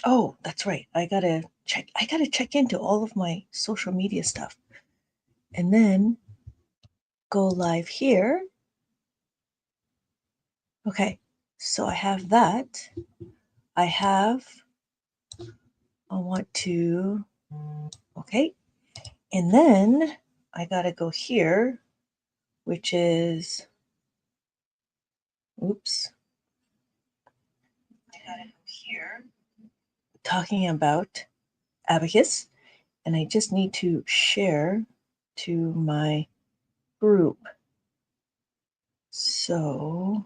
Oh, that's right. I gotta check into all of my social media stuff and then go live here. Okay, so I have that. I want to, okay. And then I gotta go here, which is, oops. I gotta go here, talking about Abacus. And I just need to share to my group. So,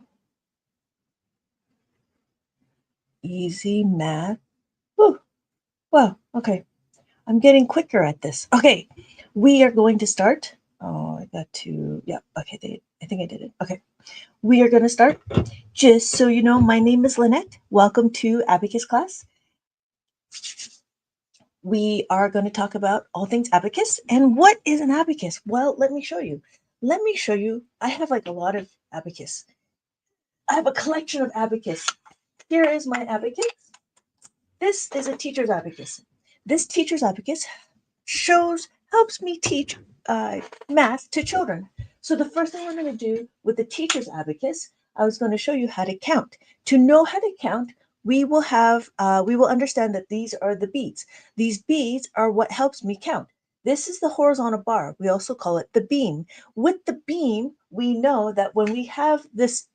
easy math. Woo, wow, okay. I'm getting quicker at this. Okay, we are going to start. Oh, I got to, yeah, okay, I think I did it. Okay, we are going to start. Just so you know, my name is Lynette. Welcome to Abacus class. We are going to talk about all things abacus. And what is an abacus? Well, let me show you. Let me show you. I have like a lot of abacus. I have a collection of abacus. Here is my abacus. This is a teacher's abacus. This teacher's abacus helps me teach math to children. So the first thing we're going to do with the teacher's abacus, I was going to show you how to count. To know how to count, we will understand that these are the beads. These beads are what helps me count. This is the horizontal bar. We also call it the beam. With the beam, we know that when we have this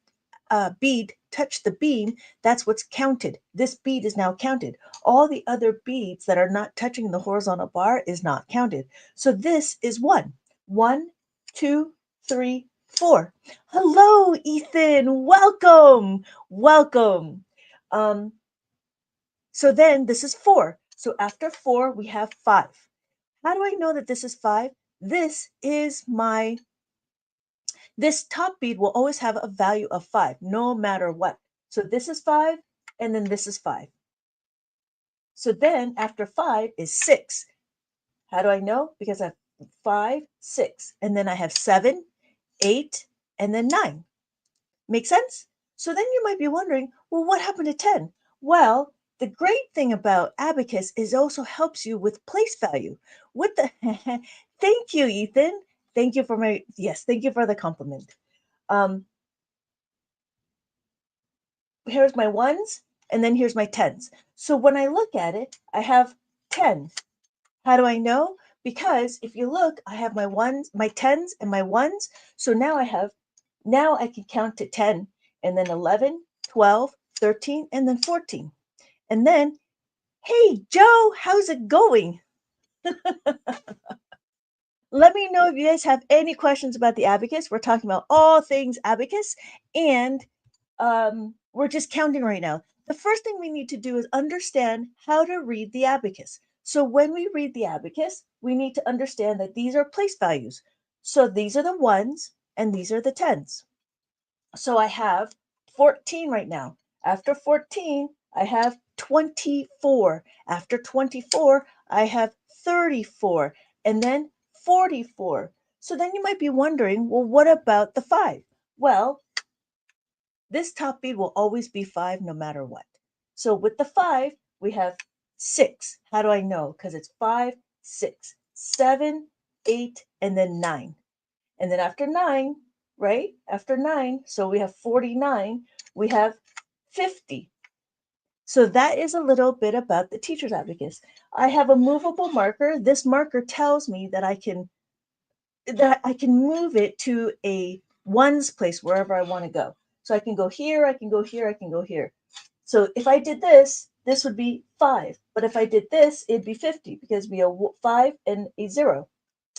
bead touch the beam, that's what's counted. This bead is now counted. All the other beads that are not touching the horizontal bar is not counted. So this is one. One, two, three, four. Hello, Ethan. Welcome. Welcome. Um, so then this is four. So after four, we have five. How do I know that this is five? This top bead will always have a value of 5, no matter what. So this is 5, and then this is 5. So then after 5 is 6. How do I know? Because I have 5, 6, and then I have 7, 8, and then 9. Make sense? So then you might be wondering, well, what happened to 10? Well, the great thing about Abacus is it also helps you with place value. What the Thank you, Ethan. Thank you for the compliment. Um, Here's my ones, and then here's my tens. So when I look at it, I have 10. How do I know? Because if you look, I have my ones, my tens, and my ones. So now I can count to 10, and then 11, 12, 13, and then 14. And then, hey, Joe, how's it going? Let me know if you guys have any questions about the abacus. We're talking about all things abacus, and we're just counting right now. The first thing we need to do is understand how to read the abacus. So when we read the abacus, we need to understand that these are place values. So these are the ones and these are the tens. So I have 14 right now. After 14, I have 24. After 24, I have 34 and then 44. So then you might be wondering, well, what about the 5? Well, this top bead will always be 5 no matter what. So with the 5, we have 6. How do I know? Because it's 5, 6, 7, 8, and then 9. And then after 9, right? After 9, so we have 49, we have 50. So that is a little bit about the teacher's abacus. I have a movable marker. This marker tells me that I can move it to a ones place wherever I want to go. So I can go here, I can go here, I can go here. So if I did this, this would be 5. But if I did this, it'd be 50 because we have 5 and a 0.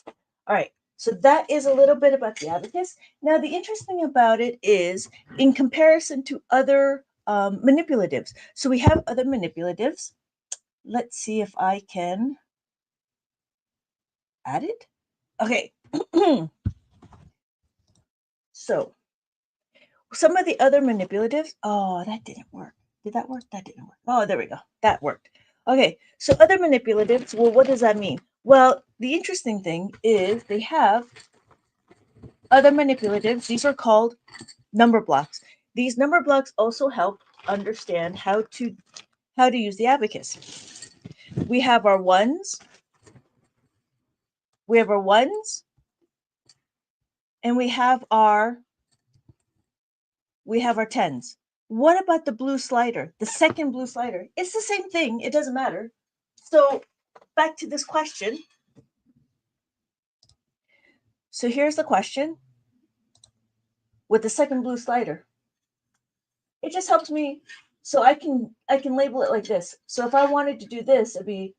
All right. So that is a little bit about the abacus. Now, the interesting about it is in comparison to other manipulatives. So we have other manipulatives. Let's see if I can add it. Okay. So some of the other manipulatives, oh, that didn't work. Did that work? That didn't work. Oh, there we go. That worked. Okay, so other manipulatives, well, what does that mean? Well, the interesting thing is they have other manipulatives. These are called number blocks. These number blocks also help understand how to use the abacus. We have our ones, and we have our tens. What about the blue slider? The second blue slider. It's the same thing. It doesn't matter. So back to this question. So here's the question with the second blue slider. It just helps me, so I can label it like this. So if I wanted to do this, it'd be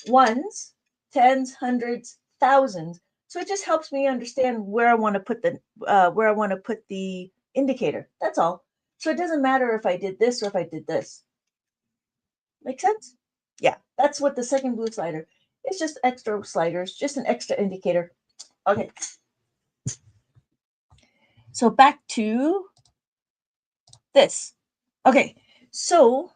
ones, tens, hundreds, thousands. So it just helps me understand where I want to put the indicator. That's all. So it doesn't matter if I did this or if I did this. Make sense? Yeah, that's what the second blue slider. It's just extra sliders, just an extra indicator. Okay. So back to this. Okay, so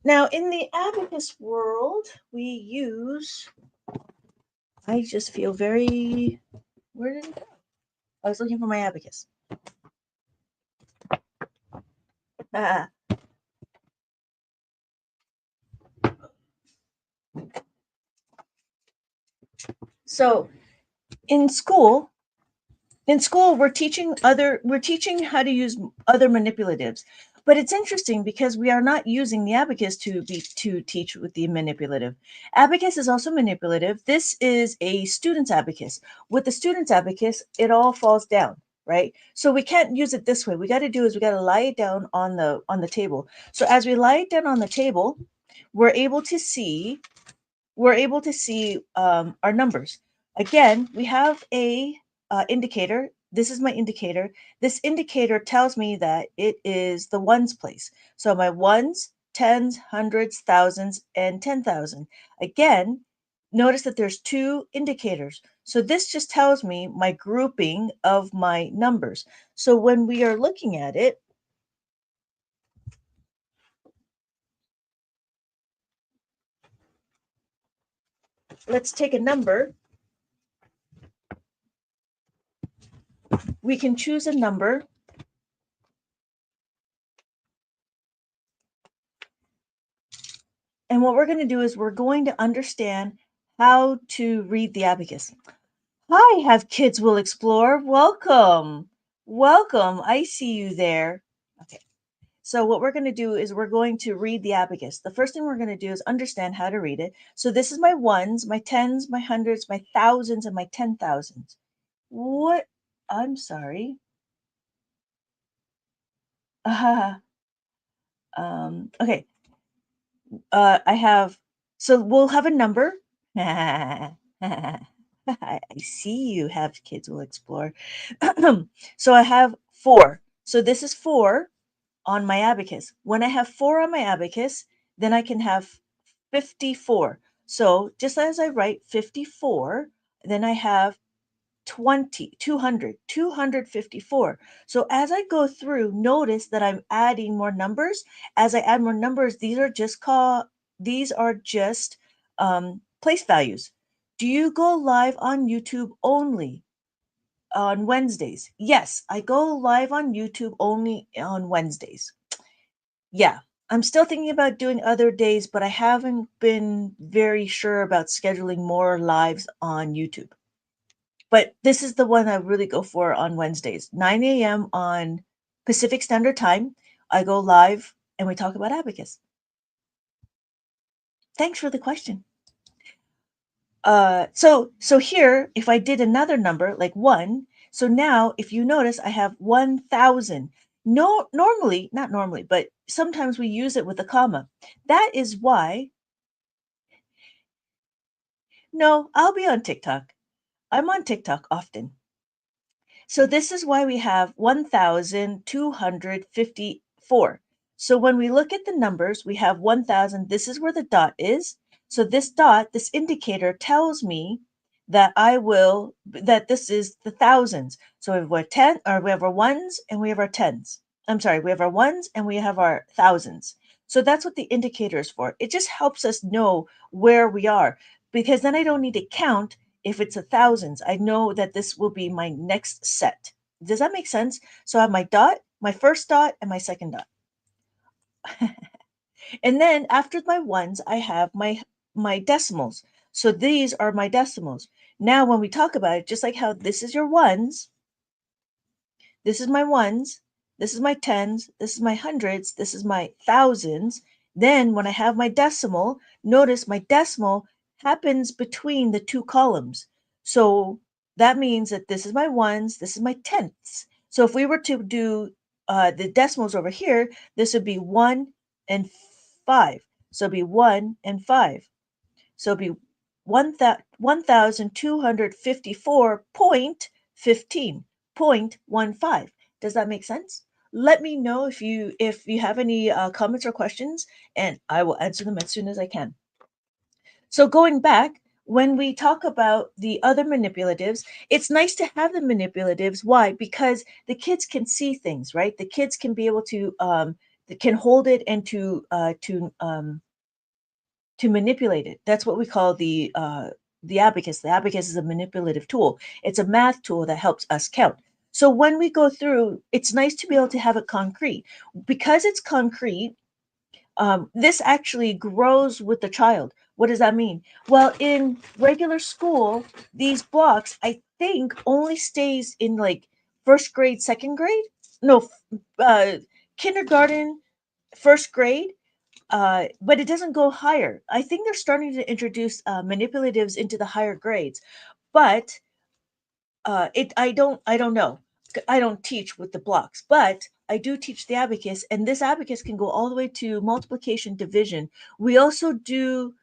now in the abacus world, we use, I just feel very, where did it go? I was looking for my abacus. Ah. So in school, we're teaching how to use other manipulatives. But it's interesting because we are not using the abacus to teach with the manipulative. Abacus is also manipulative. This is a student's abacus. With the student's abacus, it all falls down, right? So we can't use it this way. We got to lie it down on the table. So as we lie it down on the table, we're able to see our numbers. Again, we have a indicator. This is my indicator. This indicator tells me that it is the ones place. So my ones, tens, hundreds, thousands, and 10,000. Again, notice that there's two indicators. So this just tells me my grouping of my numbers. So when we are looking at it, let's take a number. We can choose a number. And what we're going to do is we're going to understand how to read the abacus. Hi, Have Kids Will Explore. Welcome. Welcome. I see you there. Okay. So what we're going to do is we're going to read the abacus. The first thing we're going to do is understand how to read it. So this is my ones, my tens, my hundreds, my thousands, and my 10,000s. What? I'm sorry. Okay. I have, so we'll have a number. I see you have Kids Will Explore. So I have 4. So this is 4 on my abacus. When I have 4 on my abacus, then I can have 54. So just as I write 54, then I have 20, 200, 254. So as I go through, notice that I'm adding more numbers. As I add more numbers, these are just place values. Do you go live on YouTube only on Wednesdays? Yes, I go live on YouTube only on Wednesdays. Yeah, I'm still thinking about doing other days, but I haven't been very sure about scheduling more lives on YouTube. But this is the one I really go for on Wednesdays, 9 a.m. on Pacific Standard Time. I go live and we talk about abacus. Thanks for the question. So here, if I did another number like 1, so now if you notice, I have 1,000. No, not normally, but sometimes we use it with a comma. That is why. No, I'll be on TikTok. I'm on TikTok often. So this is why we have 1,254. So when we look at the numbers, we have 1,000. This is where the dot is. So this indicator tells me that this is the thousands. So we have our 10, or we have our ones and we have our tens. I'm sorry, we have our ones and we have our thousands. So that's what the indicator is for. It just helps us know where we are, because then I don't need to count. If it's a thousands, I know that this will be my next set. Does that make sense? So I have my dot, my first dot, and my second dot. And then after my ones, I have my decimals. So these are my decimals. Now, when we talk about it, just like how this is your ones, this is my ones, this is my tens, this is my hundreds, this is my thousands. Then when I have my decimal, notice my decimal happens between the two columns. So that means that this is my ones, this is my tenths. So if we were to do the decimals over here, this would be 1 and 5. So it'd be 1 and 5. So it'd be 1,254.15, 0.15. Does that make sense? Let me know if you have any comments or questions, and I will answer them as soon as I can. So going back, when we talk about the other manipulatives, it's nice to have the manipulatives. Why? Because the kids can see things, right? The kids can be able to can hold it and to manipulate it. That's what we call the abacus. The abacus is a manipulative tool. It's a math tool that helps us count. So when we go through, it's nice to be able to have it concrete. Because it's concrete, this actually grows with the child. What does that mean? Well, in regular school, these blocks, I think, only stays in like first grade, second grade. No, kindergarten, first grade, but it doesn't go higher. I think they're starting to introduce manipulatives into the higher grades, but I don't know. I don't teach with the blocks, but I do teach the abacus, and this abacus can go all the way to multiplication, division. We also do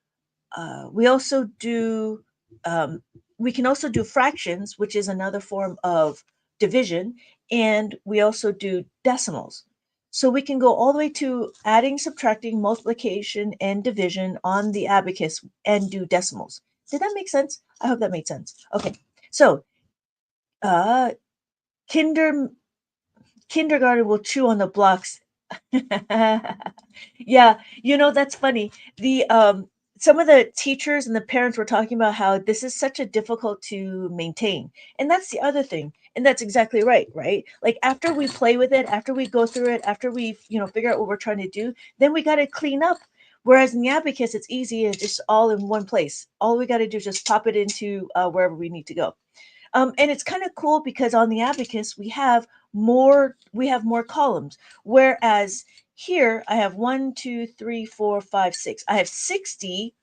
we also do um, we can also do fractions, which is another form of division, and we also do decimals. So we can go all the way to adding, subtracting, multiplication, and division on the abacus and do decimals. Did that make sense? I hope that made sense. Okay, so uh, kinder kindergarten will chew on the blocks. Yeah, that's funny. The Some of the teachers and the parents were talking about how this is such a difficult to maintain. And that's the other thing. And that's exactly right, right? Like after we play with it, after we go through it, after we, figure out what we're trying to do, then we got to clean up. Whereas in the abacus, it's easy and just all in one place. All we got to do is just pop it into wherever we need to go. And it's kind of cool because on the abacus we have more columns, whereas here I have 1, 2, 3, 4, 5, 6. I have 60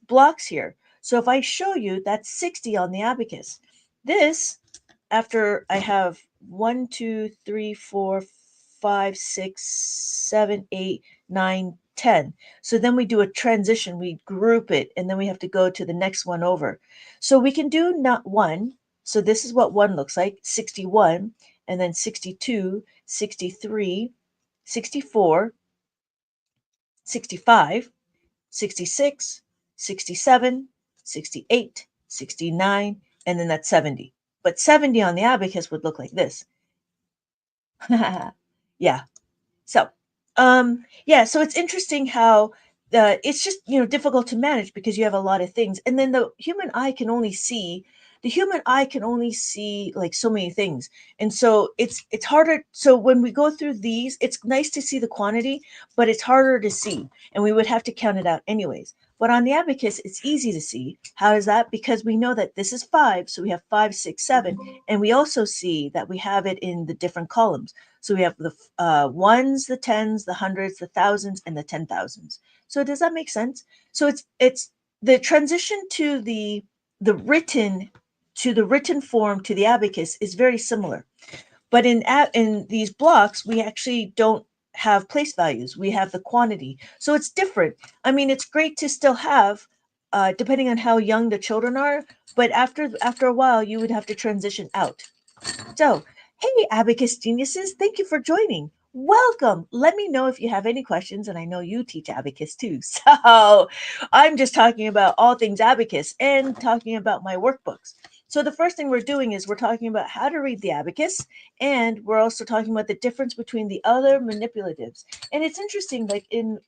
blocks here. So if I show you, that's 60 on the abacus. This, after I have 1, 2, 3, 4, 5, 6, 7, 8, 9, 10. So then we do a transition, we group it, and then we have to go to the next one over. So we can do not one. So this is what one looks like, 61, and then 62, 63, 64, 65, 66, 67, 68, 69, and then that's 70. But 70 on the abacus would look like this. Yeah. So, yeah, so it's interesting how it's just, difficult to manage because you have a lot of things. And then the human eye can only see like so many things. And so it's harder. So when we go through these, it's nice to see the quantity, but it's harder to see. And we would have to count it out anyways. But on the abacus, it's easy to see. How is that? Because we know that this is 5, so we have 5, 6, 7, and we also see that we have it in the different columns. So we have the ones, the tens, the hundreds, the thousands, and the 10,000s. So does that make sense? So it's the transition the written to the written form to the abacus is very similar. But in these blocks, we actually don't have place values. We have the quantity. So it's different. I mean, it's great to still have, depending on how young the children are, but after a while, you would have to transition out. So, hey, Abacus geniuses, thank you for joining. Welcome. Let me know if you have any questions, and I know you teach Abacus too. So, I'm just talking about all things Abacus and talking about my workbooks. So, the first thing we're doing is we're talking about how to read the Abacus, and we're also talking about the difference between the other manipulatives. And it's interesting, like in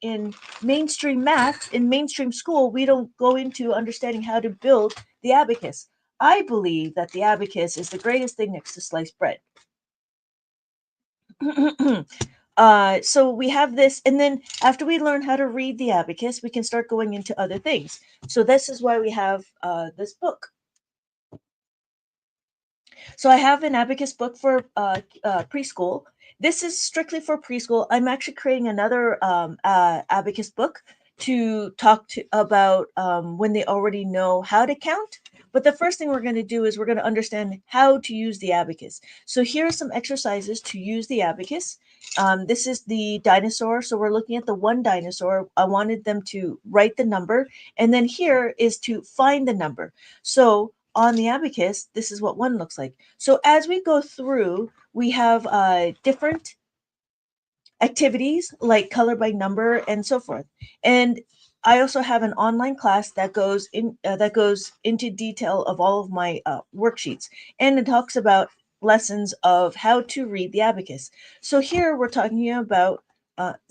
mainstream math, in mainstream school, we don't go into understanding how to build the Abacus. I believe that the abacus is the greatest thing next to sliced bread. So we have this, and then after we learn how to read the abacus, we can start going into other things. So this is why we have this book. So I have an abacus book for preschool. This is strictly for preschool. I'm actually creating another abacus book to talk to about when they already know how to count. But the first thing we're going to do is we're going to understand how to use the abacus. So here are some exercises to use the abacus. This is the dinosaur. So we're looking at the one dinosaur. I wanted them to write the number. And then here is to find the number. So on the abacus, this is what one looks like. So as we go through, we have different activities like color by number and so forth. And I also have an online class that goes into detail of all of my worksheets, and it talks about lessons of how to read the abacus. So here we're talking about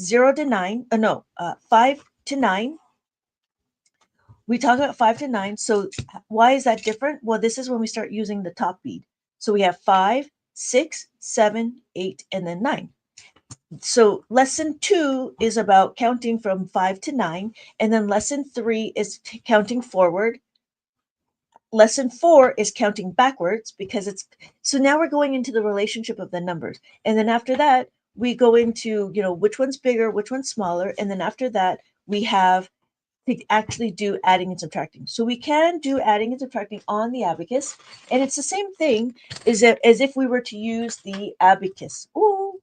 0 to 9. No, 5 to 9. We talk about 5 to 9. So why is that different? Well, this is when we start using the top bead. So we have 5, 6, 7, 8, and then 9. So lesson 2 is about counting from 5 to 9, and then lesson 3 is counting forward. Lesson 4 is counting backwards because it's so now we're going into the relationship of the numbers. And then after that, we go into, which one's bigger, which one's smaller, and then after that, we have to actually do adding and subtracting. So we can do adding and subtracting on the abacus, and it's the same thing as if we were to use the abacus. Ooh,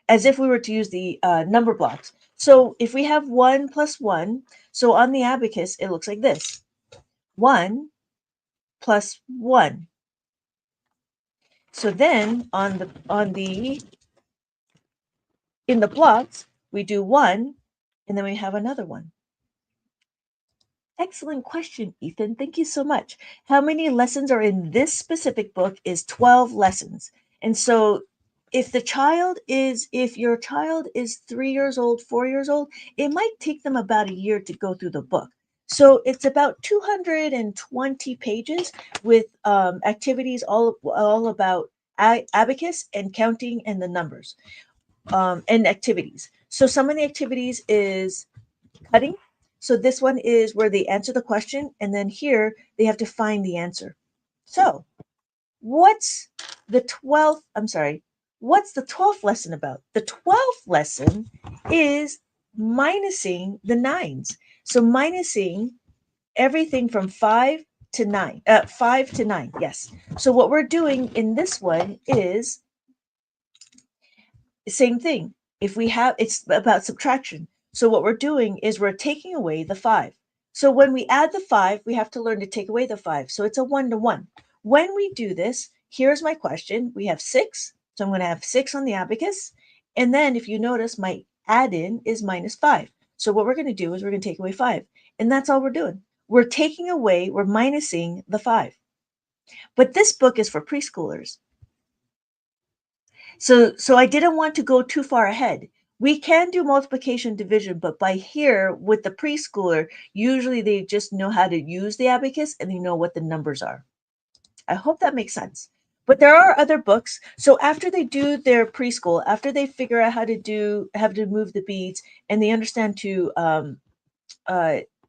as if we were to use the number blocks. So if we have 1 plus 1, so on the abacus, it looks like this. 1 plus 1. So then in the blocks, we do 1, and then we have another 1. Excellent question, Ethan. Thank you so much. How many lessons are in this specific book is 12 lessons. And so if your child is 3 years old, 4 years old, it might take them about a year to go through the book. So it's about 220 pages with activities all about abacus and counting and the numbers and activities. So some of the activities is cutting. So this one is where they answer the question, and then here they have to find the answer. So what's the 12th? I'm sorry. What's the 12th lesson about? The 12th lesson is minusing the nines. So minusing everything from 5 to 9. 5 to 9. Yes. So what we're doing in this one is same thing. If we have, it's about subtraction. So what we're doing is we're taking away the 5. So when we add the 5, we have to learn to take away the 5. So it's a 1 to 1. When we do this, here's my question. We have 6. So I'm going to have 6 on the abacus. And then if you notice, my add in is minus 5. So what we're going to do is we're going to take away 5. And that's all we're doing. We're taking away, we're minusing the 5. But this book is for preschoolers. So I didn't want to go too far ahead. We can do multiplication division, but by here with the preschooler, usually they just know how to use the abacus and they know what the numbers are. I hope that makes sense. But there are other books. So after they do their preschool, after they figure out how to move the beads, and they understand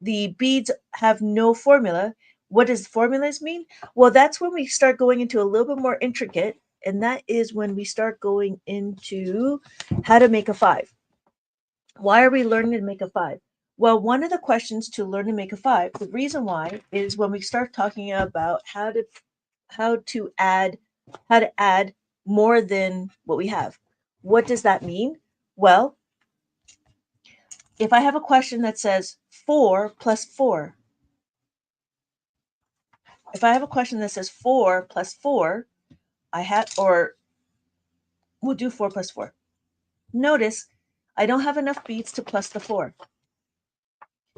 the beads have no formula. What does formulas mean? Well, that's when we start going into a little bit more intricate, and that is when we start going into how to make a 5. Why are we learning to make a 5? Well, one of the questions to learn to make a 5, the reason why is when we start talking about how to add more than what we have. What does that mean? Well, if I have a question that says 4 plus 4, if I have a question that says 4 plus 4, or we'll do 4 plus 4. Notice I don't have enough beads to plus the 4.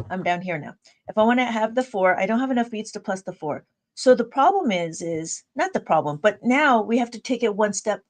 I'm down here now. If I want to have the 4, I don't have enough beads to plus the 4. So the problem is not the problem, but now we have to take it one step,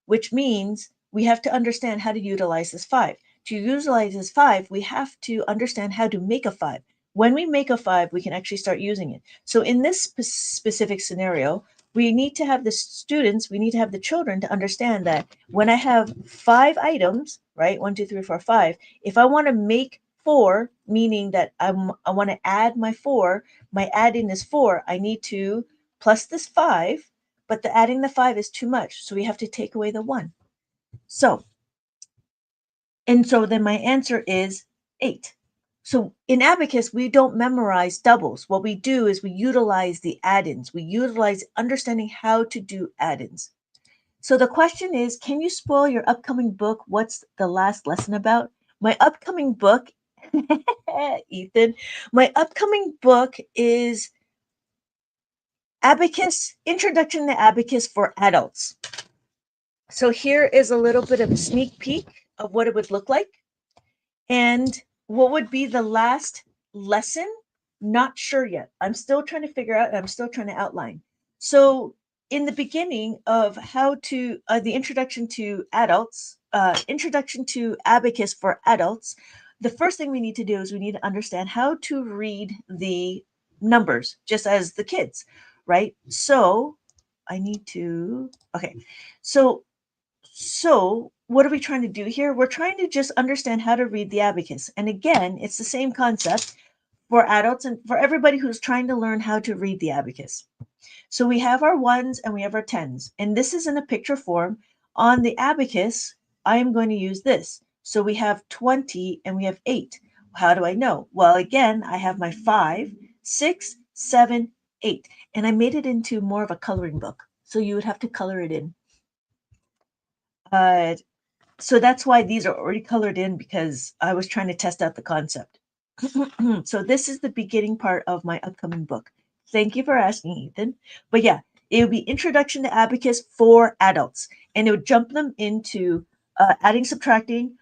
which means we have to understand how to utilize this 5. To utilize this 5, we have to understand how to make a 5. When we make a 5, we can actually start using it. So in this specific scenario, we need to have the students, we need to have the children to understand that when I have 5 items, right? 1, 2, 3, 4, 5. If I want to make 4, meaning that I want to add my 4, my adding is 4. I need to plus this 5, but the adding the 5 is too much. So we have to take away the 1. So, and so then my answer is 8. So in Abacus, we don't memorize doubles. What we do is we utilize the add-ins. We utilize understanding how to do add-ins. So the question is, can you spoil your upcoming book? What's the last lesson about? My upcoming book, Ethan, my upcoming book is Abacus, Introduction to Abacus for Adults. So here is a little bit of a sneak peek of what it would look like. And what would be the last lesson? Not sure yet. I'm still trying to figure out, and I'm still trying to outline. So, in the beginning of how to, the introduction to adults, introduction to Abacus for adults, the first thing we need to do is we need to understand how to read the numbers, just as the kids, right? So, I need to, okay. So, what are we trying to do here? We're trying to just understand how to read the abacus. And again, it's the same concept for adults and for everybody who's trying to learn how to read the abacus. So we have our ones and we have our tens. And this is in a picture form. On the abacus, I am going to use this. So we have 20 and we have 8. How do I know? Well, again, I have my 5, 6, 7, 8. And I made it into more of a coloring book. So you would have to color it in. Uh, so that's why these are already colored in, because I was trying to test out the concept. So this is the beginning part of my upcoming book. Thank you for asking, Ethan. But yeah, it would be Introduction to Abacus for Adults, and it would jump them into adding, subtracting,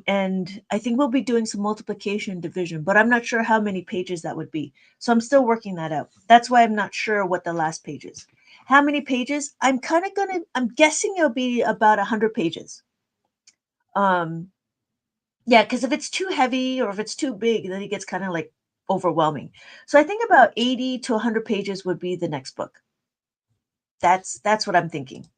and I think we'll be doing some multiplication and division, but I'm not sure how many pages that would be. So I'm still working that out. That's why I'm not sure what the last page is. How many pages? I'm guessing it'll be about 100 pages. Um, yeah, because if it's too heavy or if it's too big, then it gets kind of like overwhelming. So I think about 80 to 100 pages would be the next book. That's what I'm thinking.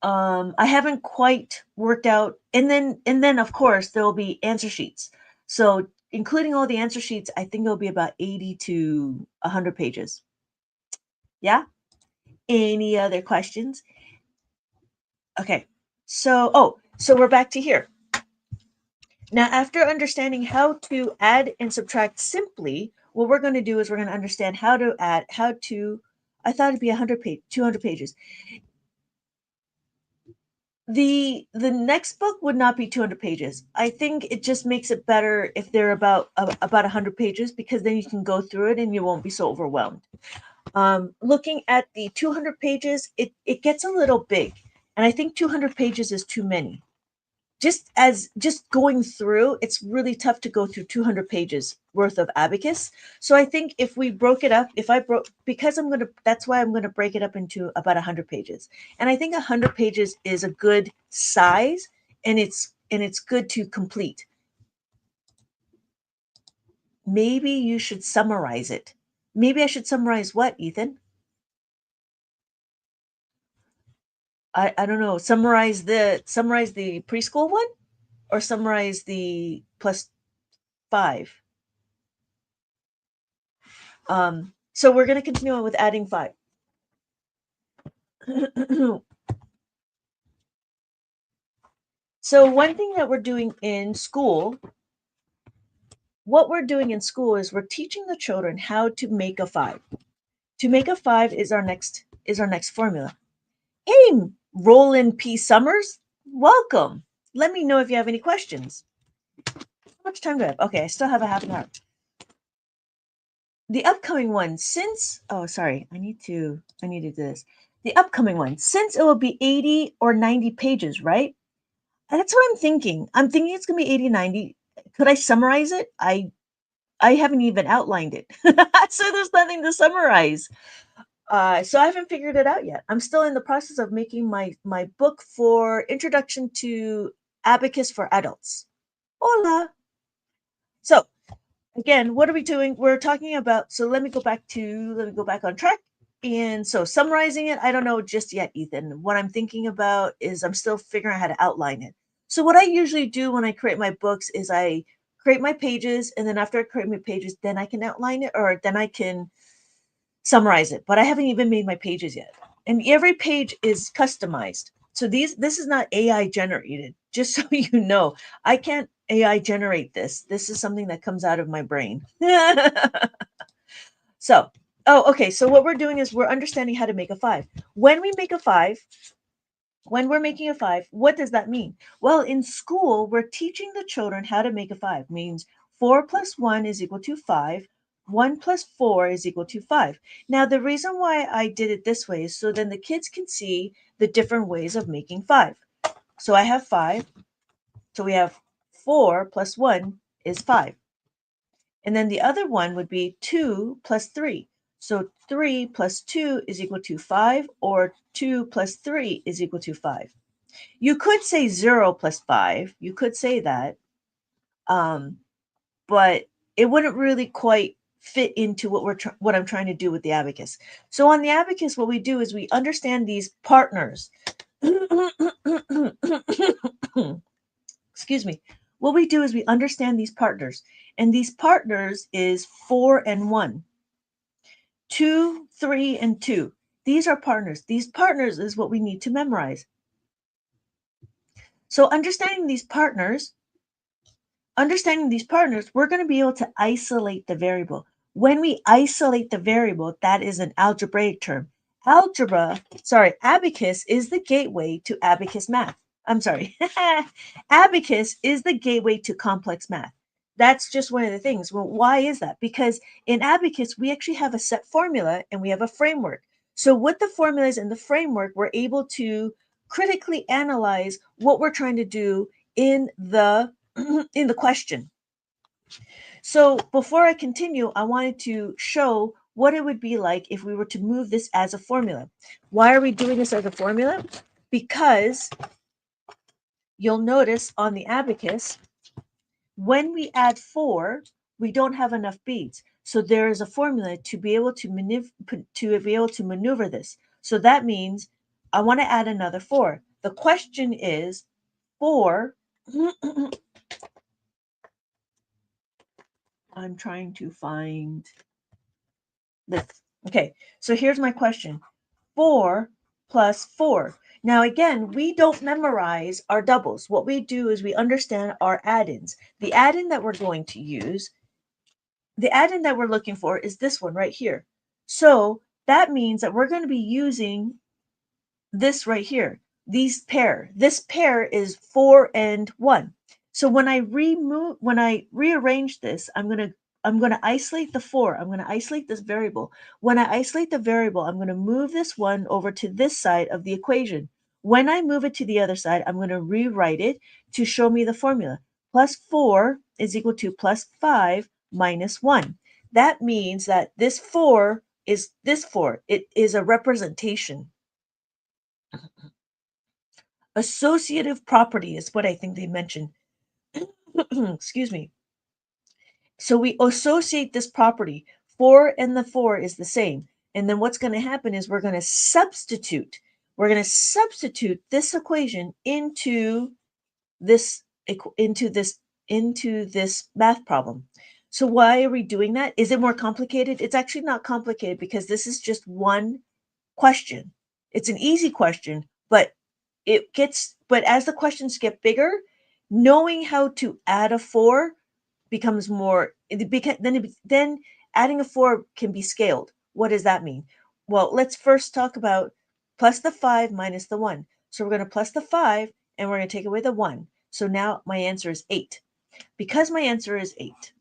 I haven't quite worked out, and then of course there will be answer sheets. So including all the answer sheets, I think it'll be about 80 to 100 pages. Yeah. Any other questions? Okay. So we're back to here. Now, after understanding how to add and subtract simply, what we're going to do is we're going to understand how to add, I thought it'd be 200 pages. The next book would not be 200 pages. I think it just makes it better if they're about 100 pages, because then you can go through it and you won't be so overwhelmed. Looking at the 200 pages, it gets a little big, and I think 200 pages is too many. Just going through, it's really tough to go through 200 pages worth of abacus. So I think if we broke it up, if I broke, because that's why I'm going to break it up into about 100 pages. And I think 100 pages is a good size, and it's good to complete. Maybe you should summarize it. Maybe I should summarize what, Ethan? I don't know. Summarize the preschool one, or summarize the +5. So we're going to continue on with adding 5. So one thing that we're doing in school, what we're doing in school is we're teaching the children how to make a 5. To make a 5 is our next formula. Hey, Roland P. Summers, welcome. Let me know if you have any questions. How much time do I have? Okay, I still have a half an hour. The upcoming one, I need to do this. The upcoming one, since it will be 80 or 90 pages, right? That's what I'm thinking. I'm thinking it's going to be 80, 90. Could I summarize it? I haven't even outlined it. So there's nothing to summarize. So I haven't figured it out yet. I'm still in the process of making my book for Introduction to Abacus for Adults. Hola. So again, what are we doing? We're talking about, so let me go back on track. And so summarizing it, I don't know just yet, Ethan. What I'm thinking about is I'm still figuring out how to outline it. So what I usually do when I create my books is I create my pages, and then after I create my pages, then I can outline it, or then I can summarize it. But I haven't even made my pages yet. And every page is customized. So this is not AI generated. Just so you know, I can't AI generate this. This is something that comes out of my brain. So, oh, okay. So what we're doing is we're understanding how to make a five. When we make a five, when we're making a five, what does that mean? Well, in school, we're teaching the children how to make a five. Means 4 plus 1 is equal to 5. 1 plus 4 is equal to 5. Now, the reason why I did it this way is so then the kids can see the different ways of making five. So I have 5. So we have 4 plus 1 is 5. And then the other one would be 2 plus 3. So 3 plus 2 is equal to 5, or 2 plus 3 is equal to 5. You could say 0 plus 5. You could say that. But it wouldn't really quite fit into what I'm trying to do with the abacus. So on the abacus, what we do is we understand these partners. Excuse me. What we do is we understand these partners, and these partners is 4 and 1, 2, 3, and 2. These are partners. These partners is what we need to memorize. So understanding these partners, we're going to be able to isolate the variable. When we isolate the variable, that is an algebraic term. Abacus is the gateway to abacus math. I'm sorry. Abacus is the gateway to complex math. That's just one of the things. Well, why is that? Because in abacus, we actually have a set formula and we have a framework. So with the formulas and the framework, we're able to critically analyze what we're trying to do in the in the question. So before I continue, I wanted to show what it would be like if we were to move this as a formula. Why are we doing this as a formula? Because you'll notice on the abacus, when we add 4, we don't have enough beads. So there is a formula to be able to maneuver this. So that means I want to add another 4. The question is 4 I'm trying to find this. Okay, so here's my question. 4 plus 4. Now, again, we don't memorize our doubles. What we do is we understand our add-ins. The add-in that we're going to use, the add-in that we're looking for is this one right here. So that means that we're going to be using this right here. This pair is 4 and 1. So when I rearrange this, I'm going to isolate the 4. I'm going to isolate this variable. When I isolate the variable, I'm going to move this 1 over to this side of the equation. When I move it to the other side, I'm going to rewrite it to show me the formula. Plus 4 is equal to plus 5 minus 1. That means that this 4 is this 4. It is a representation. Associative property is what I think they mentioned. Excuse me. So we associate this property. 4 and the 4 is the same. And then what's going to happen is we're going to substitute. We're going to substitute this equation into this math problem. So why are we doing that? Is it more complicated? It's actually not complicated because this is just one question. It's an easy question, but as the questions get bigger, knowing how to add a 4 becomes more then adding a 4 can be scaled. What does that mean? Well, let's first talk about plus the 5 minus the 1. So we're going to plus the 5 and we're going to take away the 1. So now my answer is 8. Because my answer is 8,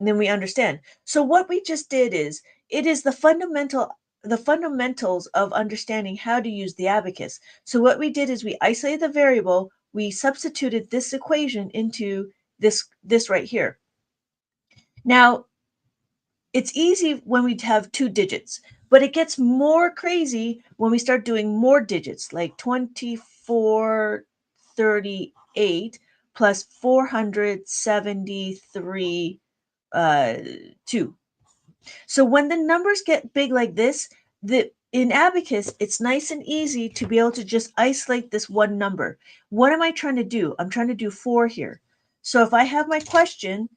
and then we understand. So what we just did is it is the fundamentals of understanding how to use the abacus. So what we did is we isolated the variable, we substituted this equation into this right here. Now, it's easy when we have 2 digits, but it gets more crazy when we start doing more digits, like 2438 plus 473 2. So when the numbers get big like this, in Abacus, it's nice and easy to be able to just isolate this one number. What am I trying to do? I'm trying to do 4 here. So if I have my question,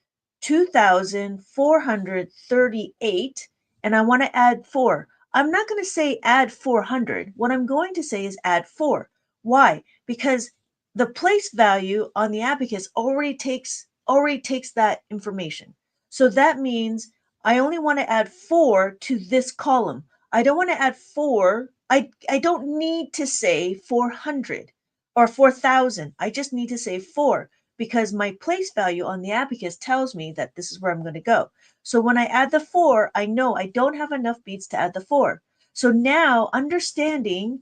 2,438, and I want to add 4, I'm not going to say add 400. What I'm going to say is add 4. Why? Because the place value on the Abacus already takes that information. So that means I only want to add 4 to this column. I don't want to add 4. I don't need to say 400 or 4,000. I just need to say 4 because my place value on the Abacus tells me that this is where I'm going to go. So when I add the 4, I know I don't have enough beats to add the 4. So now, understanding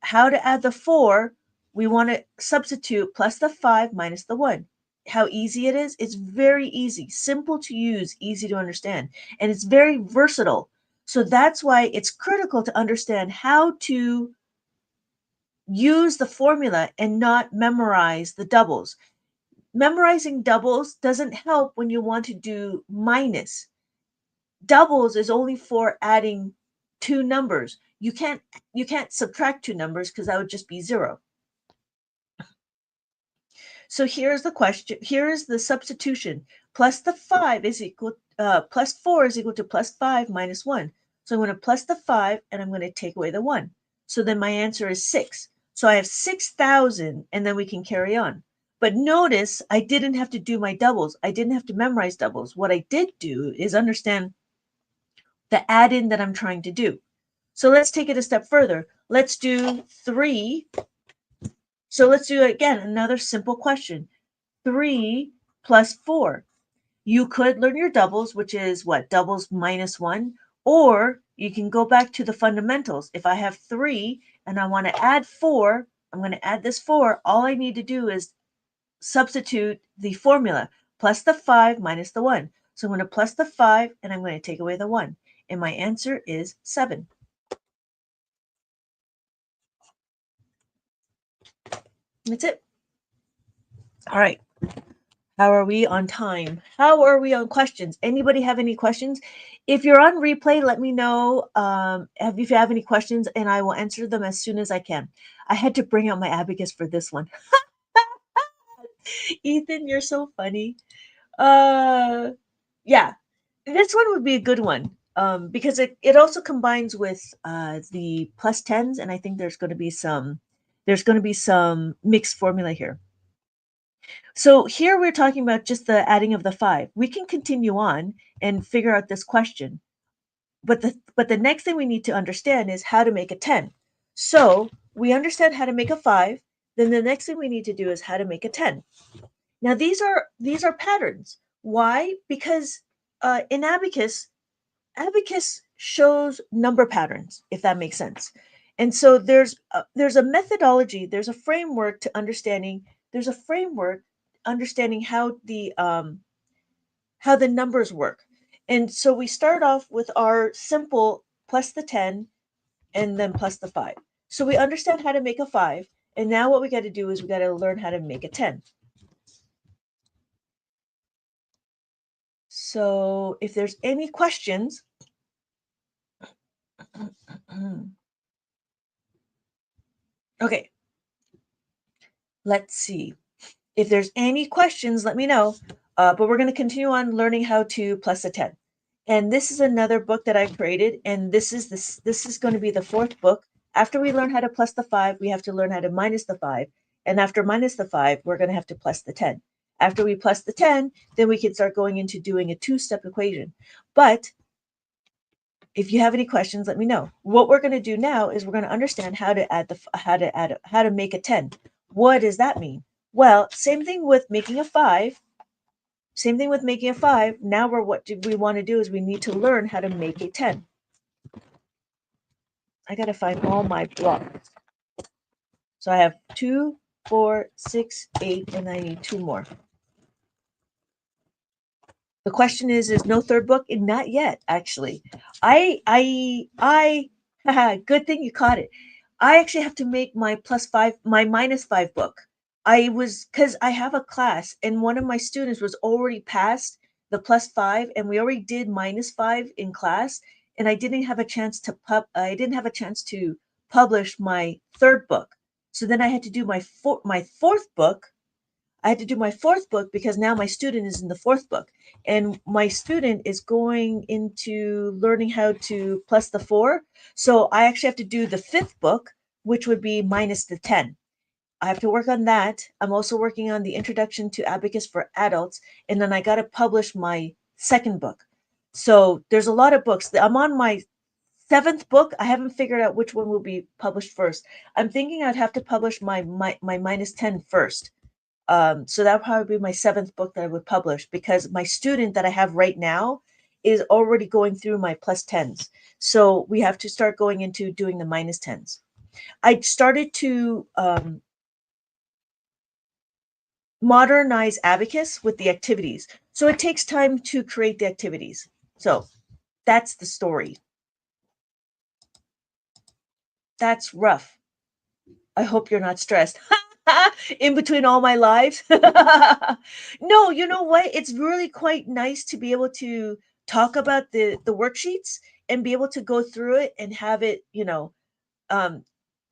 how to add the 4, we want to substitute plus the 5 minus the 1. How easy it is? It's very easy, simple to use, easy to understand, and it's very versatile. So that's why it's critical to understand how to use the formula and not memorize the doubles. Memorizing doubles doesn't help when you want to do minus. Doubles is only for adding two numbers. You can't subtract two numbers because that would just be 0. So here's the question. Here is the substitution. Plus 4 is equal to plus 5 minus 1. So I'm going to plus the 5 and I'm going to take away the 1. So then my answer is 6. So I have 6,000 and then we can carry on. But notice I didn't have to do my doubles. I didn't have to memorize doubles. What I did do is understand the add-in that I'm trying to do. So let's take it a step further. Let's do 3. So let's do again another simple question. 3 plus 4. You could learn your doubles, which is what? Doubles minus 1. Or you can go back to the fundamentals. If I have 3 and I want to add 4, I'm going to add this 4. All I need to do is substitute the formula, plus the 5 minus the 1. So I'm going to plus the 5 and I'm going to take away the 1. And my answer is 7. That's it. All right. How are we on time? How are we on questions? Anybody have any questions? If you're on replay, let me know if you have any questions and I will answer them as soon as I can. I had to bring out my abacus for this one. Ethan, you're so funny. Yeah, this one would be a good one because it also combines with the plus 10s, and I think there's going to be some mixed formula here. So here we're talking about just the adding of the 5. We can continue on and figure out this question. But the next thing we need to understand is how to make a 10. So we understand how to make a 5. Then the next thing we need to do is how to make a 10. Now these are patterns. Why? Because in Abacus shows number patterns, if that makes sense. And so there's a methodology, there's a framework to understanding. There's a framework understanding how the numbers work. And so we start off with our simple plus the 10 and then plus the 5. So we understand how to make a 5. And now what we got to do is we got to learn how to make a 10. So if there's any questions, okay, let's see. If there's any questions, let me know. But we're going to continue on learning how to plus a 10. And this is another book that I created. And this is going to be the 4th book. After we learn how to plus the 5, we have to learn how to minus the 5. And after minus the 5, we're going to have to plus the 10. After we plus the 10, then we can start going into doing a 2-step equation. But if you have any questions, let me know. What we're going to do now is we're going to understand how to make a 10. What does that mean? Well, same thing with making a 5. Same thing with making a 5. Now what do we want to do is we need to learn how to make a 10. I got to find all my blocks. So I have 2, 4, 6, 8, and I need 2 more. The question is no third book? Not yet, actually. Good thing you caught it. I actually have to make my minus 5 book. Because I have a class and one of my students was already past the plus 5 and we already did minus 5 in class. and I didn't have a chance to publish my third book. So then I had to do my fourth book. I had to do my fourth book because now my student is in the fourth book, and my student is going into learning how to plus the 4. So I actually have to do the fifth book, which would be minus the 10. I have to work on that. I'm also working on the introduction to Abacus for adults, and then I got to publish my second book. So there's a lot of books. I'm on my seventh book. I haven't figured out which one will be published first. I'm thinking I'd have to publish my minus 10 first. So that would probably be my seventh book that I would publish, because my student that I have right now is already going through my plus 10s. So we have to start going into doing the minus 10s. I started to modernize Abacus with the activities. So it takes time to create the activities. So that's the story. That's rough. I hope you're not stressed. In between all my lives. No, you know what? It's really quite nice to be able to talk about the worksheets and be able to go through it and have it, um,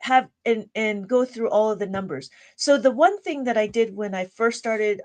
have and go through all of the numbers. So the one thing that I did when I first started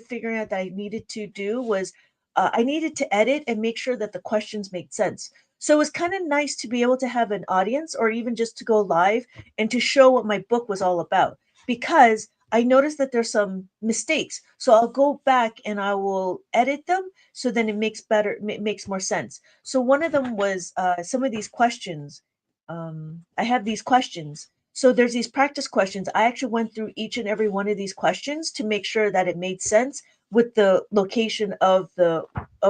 figuring out that I needed to do was I needed to edit and make sure that the questions made sense. So it was kind of nice to be able to have an audience, or even just to go live and to show what my book was all about, because I noticed that there's some mistakes. So I'll go back and I will edit them so then it makes more sense. So one of them was some of these questions. I have these questions. So there's these practice questions. I actually went through each and every one of these questions to make sure that it made sense with the location of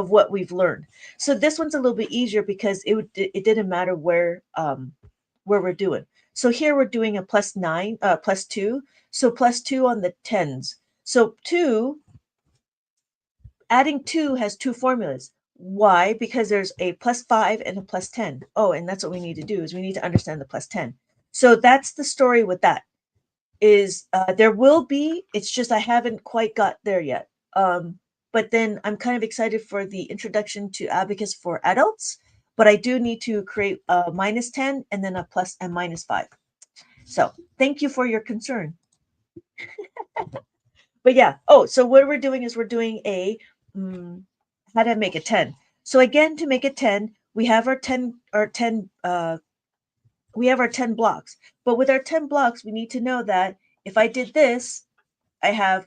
what we've learned. So this one's a little bit easier because it didn't matter where we're doing. So here we're doing a plus 9, plus 2. So plus 2 on the tens. So 2, adding 2 has two formulas. Why? Because there's a plus 5 and a plus 10. Oh, and that's what we need to do, is we need to understand the plus 10. So that's the story with that. Is there will be, it's just I haven't quite got there yet. But then I'm kind of excited for the introduction to Abacus for adults, but I do need to create a minus 10 and then a plus and minus 5. So thank you for your concern. But yeah, oh, so what we're doing is we're doing how to make a 10. So again, to make a 10, we have our 10 we have our 10 blocks. But with our 10 blocks, we need to know that if I did this, I have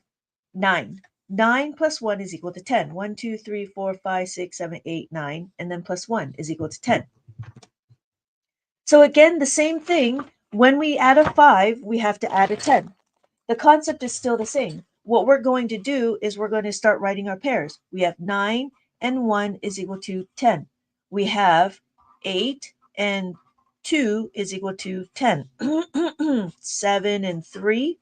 9. 9 plus 1 is equal to 10. 1, 2, 3, 4, 5, 6, 7, 8, 9, and then plus 1 is equal to 10. So again, the same thing. When we add a 5, we have to add a 10. The concept is still the same. What we're going to do is we're going to start writing our pairs. We have 9 and 1 is equal to 10. We have 8 and 2 is equal to 10. 7 and 3.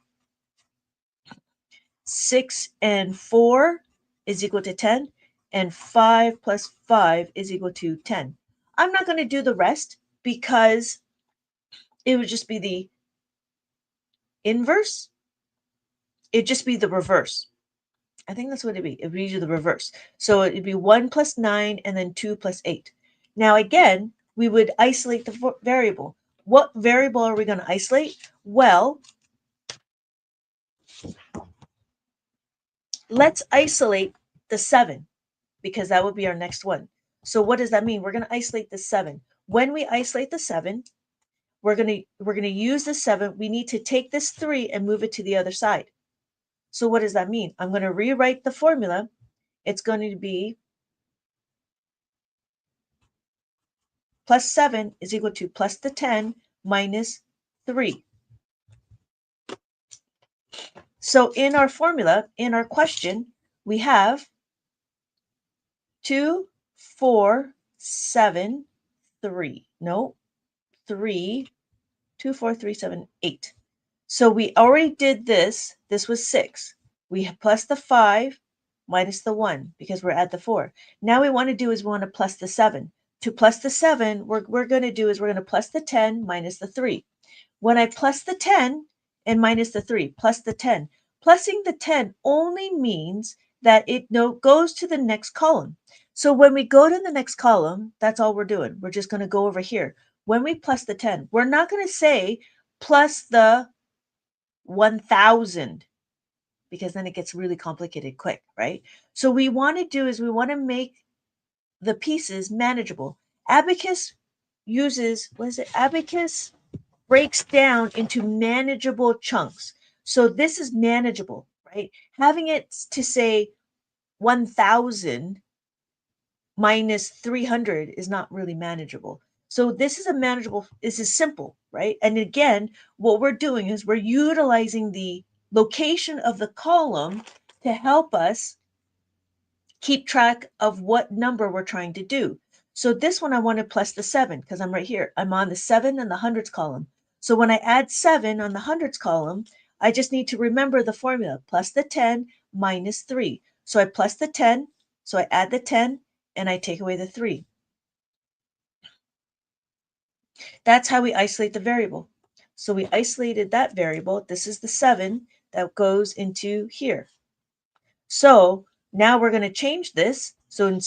6 and 4 is equal to 10. And 5 plus 5 is equal to 10. I'm not going to do the rest because it would just be the inverse. It'd just be the reverse. I think that's what it'd be. It'd be the reverse. So it'd be 1 plus 9 and then 2 plus 8. Now, again, we would isolate the variable. What variable are we going to isolate? Well, let's isolate the 7, because that would be our next one. So what does that mean? We're going to isolate the 7. When we isolate the 7, we're going to use the 7. We need to take this 3 and move it to the other side. So what does that mean? I'm going to rewrite the formula. It's going to be plus 7 is equal to plus the 10 minus 3. So in our formula, in our question, we have 2, 4, 7, 3. No, 3, 2, 4, 3, 7, 8. So we already did this. This was 6. We plus the 5 minus the 1 because we're at the 4. Now we want to do is we want to plus the 7. To plus the 7, we're going to do is we're going to plus the 10 minus the 3. When I plus the 10 and minus the 3, plus the 10, plussing the 10 only means that it goes to the next column. So when we go to the next column, that's all we're doing. We're just going to go over here. When we plus the 10, we're not going to say plus the 1,000 because then it gets really complicated quick, right? So we want to do is we want to make the pieces manageable. Abacus uses, what is it? Abacus breaks down into manageable chunks. So this is manageable, right? Having it to say 1,000 minus 300 is not really manageable. So this is a manageable, this is simple, right? And again, what we're doing is we're utilizing the location of the column to help us keep track of what number we're trying to do. So this one I want to plus the 7 because I'm right here. I'm on the 7 and the hundreds column. So when I add 7 on the hundreds column, I just need to remember the formula, plus the 10 minus 3. So I plus the 10, so I add the 10, and I take away the 3. That's how we isolate the variable. So we isolated that variable. This is the 7 that goes into here. So now we're going to change this. So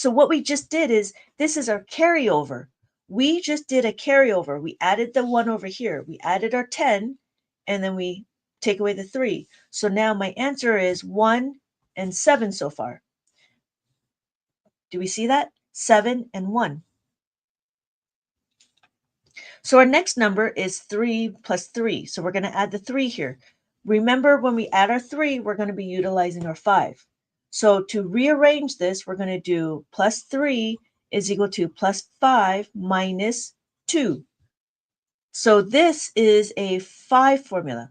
what we just did is this is our carryover. We just did a carryover. We added the 1 over here. We added our 10 and then we take away the 3. So now my answer is 1 and 7 so far. Do we see that? 7 and 1. So our next number is 3 plus 3. So we're going to add the 3 here. Remember, when we add our 3, we're going to be utilizing our 5. So to rearrange this, we're going to do plus 3 is equal to plus 5 minus 2. So this is a 5 formula.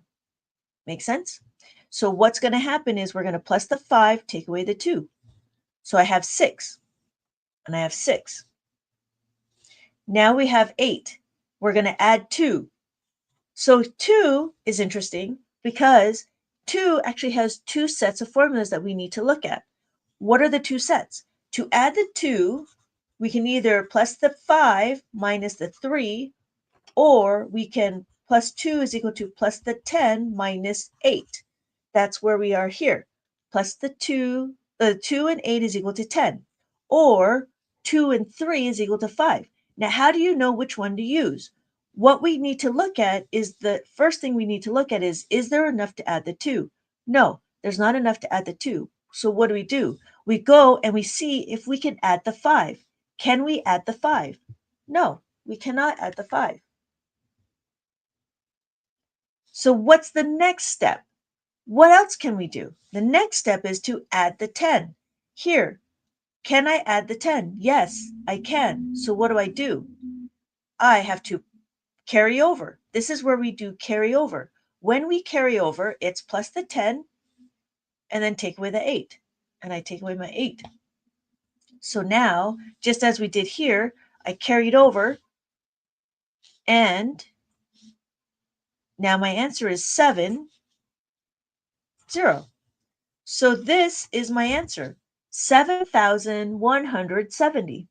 Make sense? So what's going to happen is we're going to plus the 5, take away the 2. So I have 6, and I have 6. Now we have 8. We're going to add 2. So 2 is interesting because 2 actually has 2 sets of formulas that we need to look at. What are the 2 sets? To add the 2, we can either plus the 5 minus the 3, or we can plus 2 is equal to plus the 10 minus 8. That's where we are here. Plus the 2 and 8 is equal to 10. Or 2 and 3 is equal to 5. Now, how do you know which one to use? What we need to look at is the first thing we need to look at is there enough to add the 2? No, there's not enough to add the 2. So what do? We go and we see if we can add the 5. Can we add the 5? No, we cannot add the 5. So what's the next step? What else can we do? The next step is to add the 10. Here, can I add the 10? Yes, I can. So what do? I have to carry over. This is where we do carry over. When we carry over, it's plus the 10 and then take away the 8. And I take away my 8. So now, just as we did here, I carried over and now my answer is 7, 0. So this is my answer, 7,170.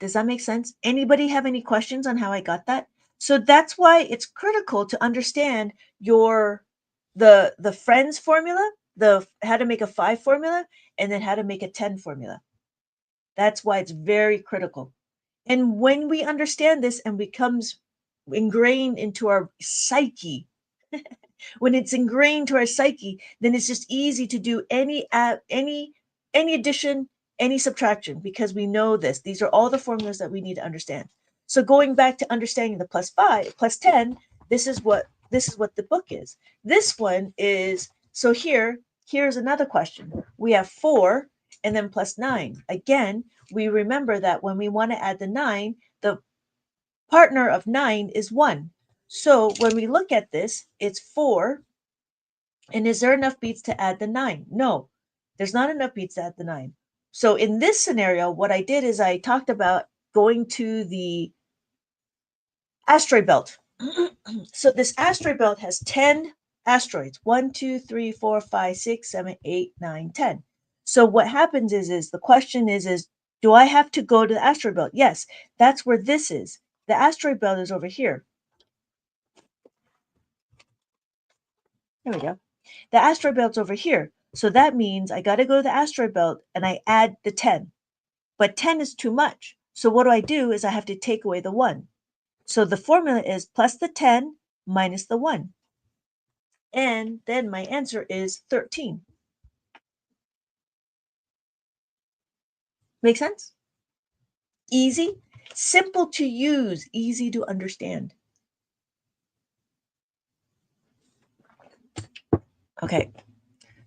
Does that make sense? Anybody have any questions on how I got that? So that's why it's critical to understand the friends formula, the how to make a 5 formula, and then how to make a 10 formula. That's why it's very critical. And when we understand this and becomes ingrained into our psyche, when it's ingrained to our psyche, then it's just easy to do any addition, any subtraction, because we know this. These are all the formulas that we need to understand. So going back to understanding the plus 5, plus 10, this is what the book is. This one is, so here's another question. We have 4 and then plus 9. Again, we remember that when we want to add the 9, the partner of 9 is 1. So when we look at this, it's 4. And is there enough beats to add the 9? No, there's not enough beats to add the 9. So in this scenario, what I did is I talked about going to the asteroid belt. So this asteroid belt has 10 asteroids. 1, 2, 3, 4, 5, 6, 7, 8, 9, 10. So what happens is the question is do I have to go to the asteroid belt? Yes, that's where this is. The asteroid belt is over here. There we go. The asteroid belt's over here. So that means I got to go to the asteroid belt and I add the 10. But 10 is too much. So what do? Is I have to take away the 1. So the formula is plus the 10 minus the 1. And then my answer is 13. Make sense? Easy, simple to use, easy to understand. Okay,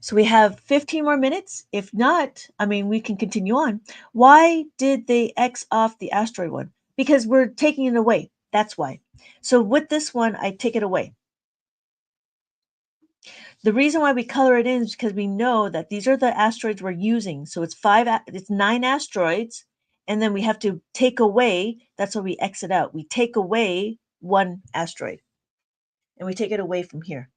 so we have 15 more minutes. If not, I mean, we can continue on. Why did they X off the asteroid one? Because we're taking it away. That's why. So with this one, I take it away. The reason why we color it in is because we know that these are the asteroids we're using. So it's 9 asteroids, and then we have to take away, that's why we X it out. We take away 1 asteroid, and we take it away from here.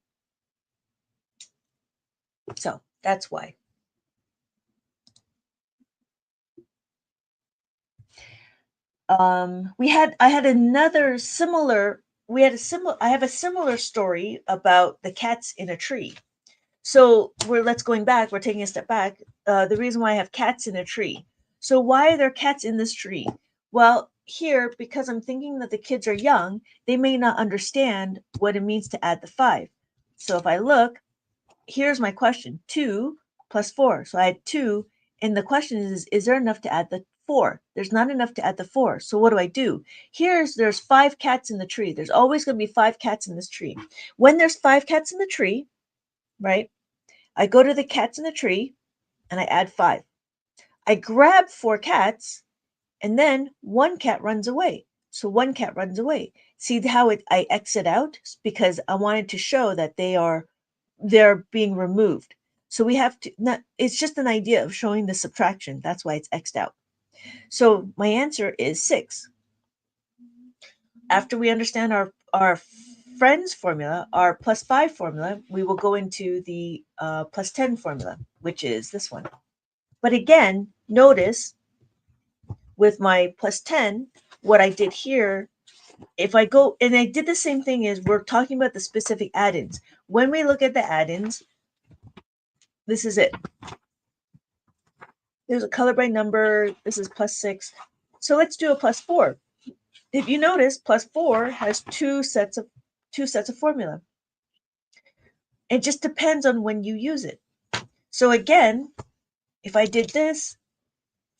So that's why. I have a similar story about the cats in a tree. So we're taking a step back. The reason why I have cats in a tree. So why are there cats in this tree? Well, here, because I'm thinking that the kids are young, they may not understand what it means to add the 5. So if I look, here's my question: 2 plus 4. So I had 2, and the question is there enough to add the 4? There's not enough to add the 4. So what do? There's 5 cats in the tree. There's always going to be 5 cats in this tree. When there's 5 cats in the tree, right? I go to the cats in the tree and I add 5. I grab 4 cats and then 1 cat runs away. So 1 cat runs away. See how I exit out? Because I wanted to show that they're being removed. So we have to not, it's just an idea of showing the subtraction. That's why it's X'd out. So my answer is 6. After we understand our friends formula, our plus 5 formula, we will go into the plus 10 formula, which is this one. But again, notice with my plus 10, what I did here, if I go, and I did the same thing, is we're talking about the specific add-ins. When we look at the add-ins, this is it. There's a color by number. This is plus 6. So let's do a plus 4. If you notice, plus 4 has two sets of formula. It just depends on when you use it. So again, if I did this,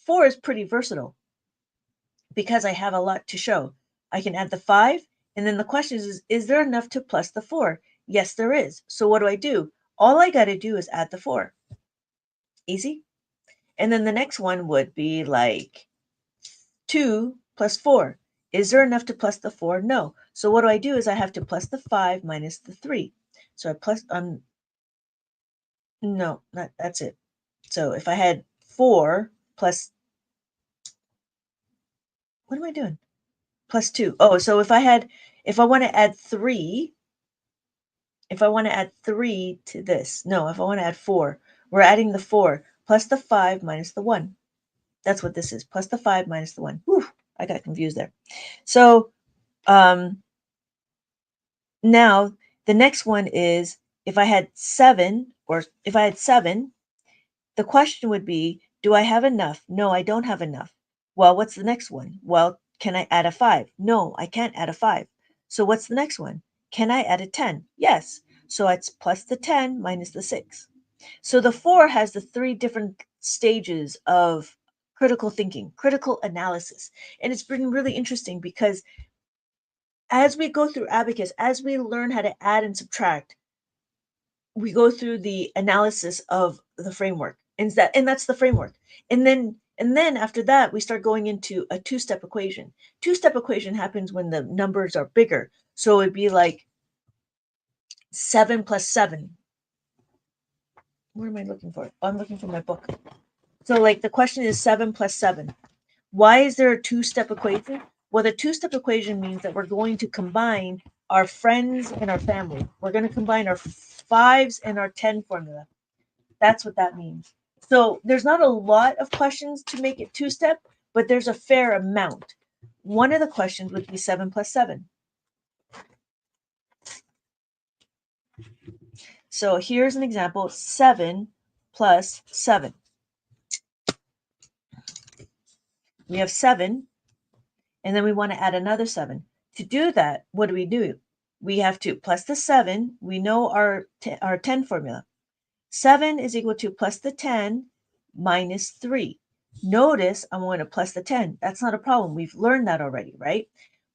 4 is pretty versatile because I have a lot to show. I can add the 5, and then the question is there enough to plus the 4? Yes, there is. So what do? All I got to do is add the 4. Easy. And then the next one would be like 2 plus 4. Is there enough to plus the 4? No. So what do is I have to plus the 5 minus the 3. So I plus, no, that's it. So if I had 4 plus, what am I doing? Plus 2. Oh, so if I want to add 3, if I want to add 3 to this, no, if I want to add 4, we're adding the 4 plus the 5 minus the 1. That's what this is, plus the 5 minus the 1. Whew, I got confused there. So now the next one is if I had 7, the question would be, do I have enough? No, I don't have enough. Well, what's the next one? Well, can I add a 5? No, I can't add a 5. So what's the next one? Can I add a 10? Yes. So it's plus the 10 minus the 6. So the 4 has the 3 different stages of critical thinking, critical analysis. And it's been really interesting because as we go through Abacus, as we learn how to add and subtract, we go through the analysis of the framework. And that's the framework. And then after that, we start going into a two-step equation. Two-step equation happens when the numbers are bigger. So it'd be like 7 plus 7. What am I looking for? Oh, I'm looking for my book. So like the question is 7 plus 7. Why is there a two-step equation? Well, the two-step equation means that we're going to combine our friends and our family. We're going to combine our 5s and our 10 formula. That's what that means. So there's not a lot of questions to make it two-step, but there's a fair amount. One of the questions would be 7 plus 7. So here's an example, 7 plus 7. We have 7, and then we want to add another 7. To do that, what do? We have to plus the 7. We know our 10 formula. 7 is equal to plus the 10 minus 3. Notice I'm going to plus the 10. That's not a problem. We've learned that already, right?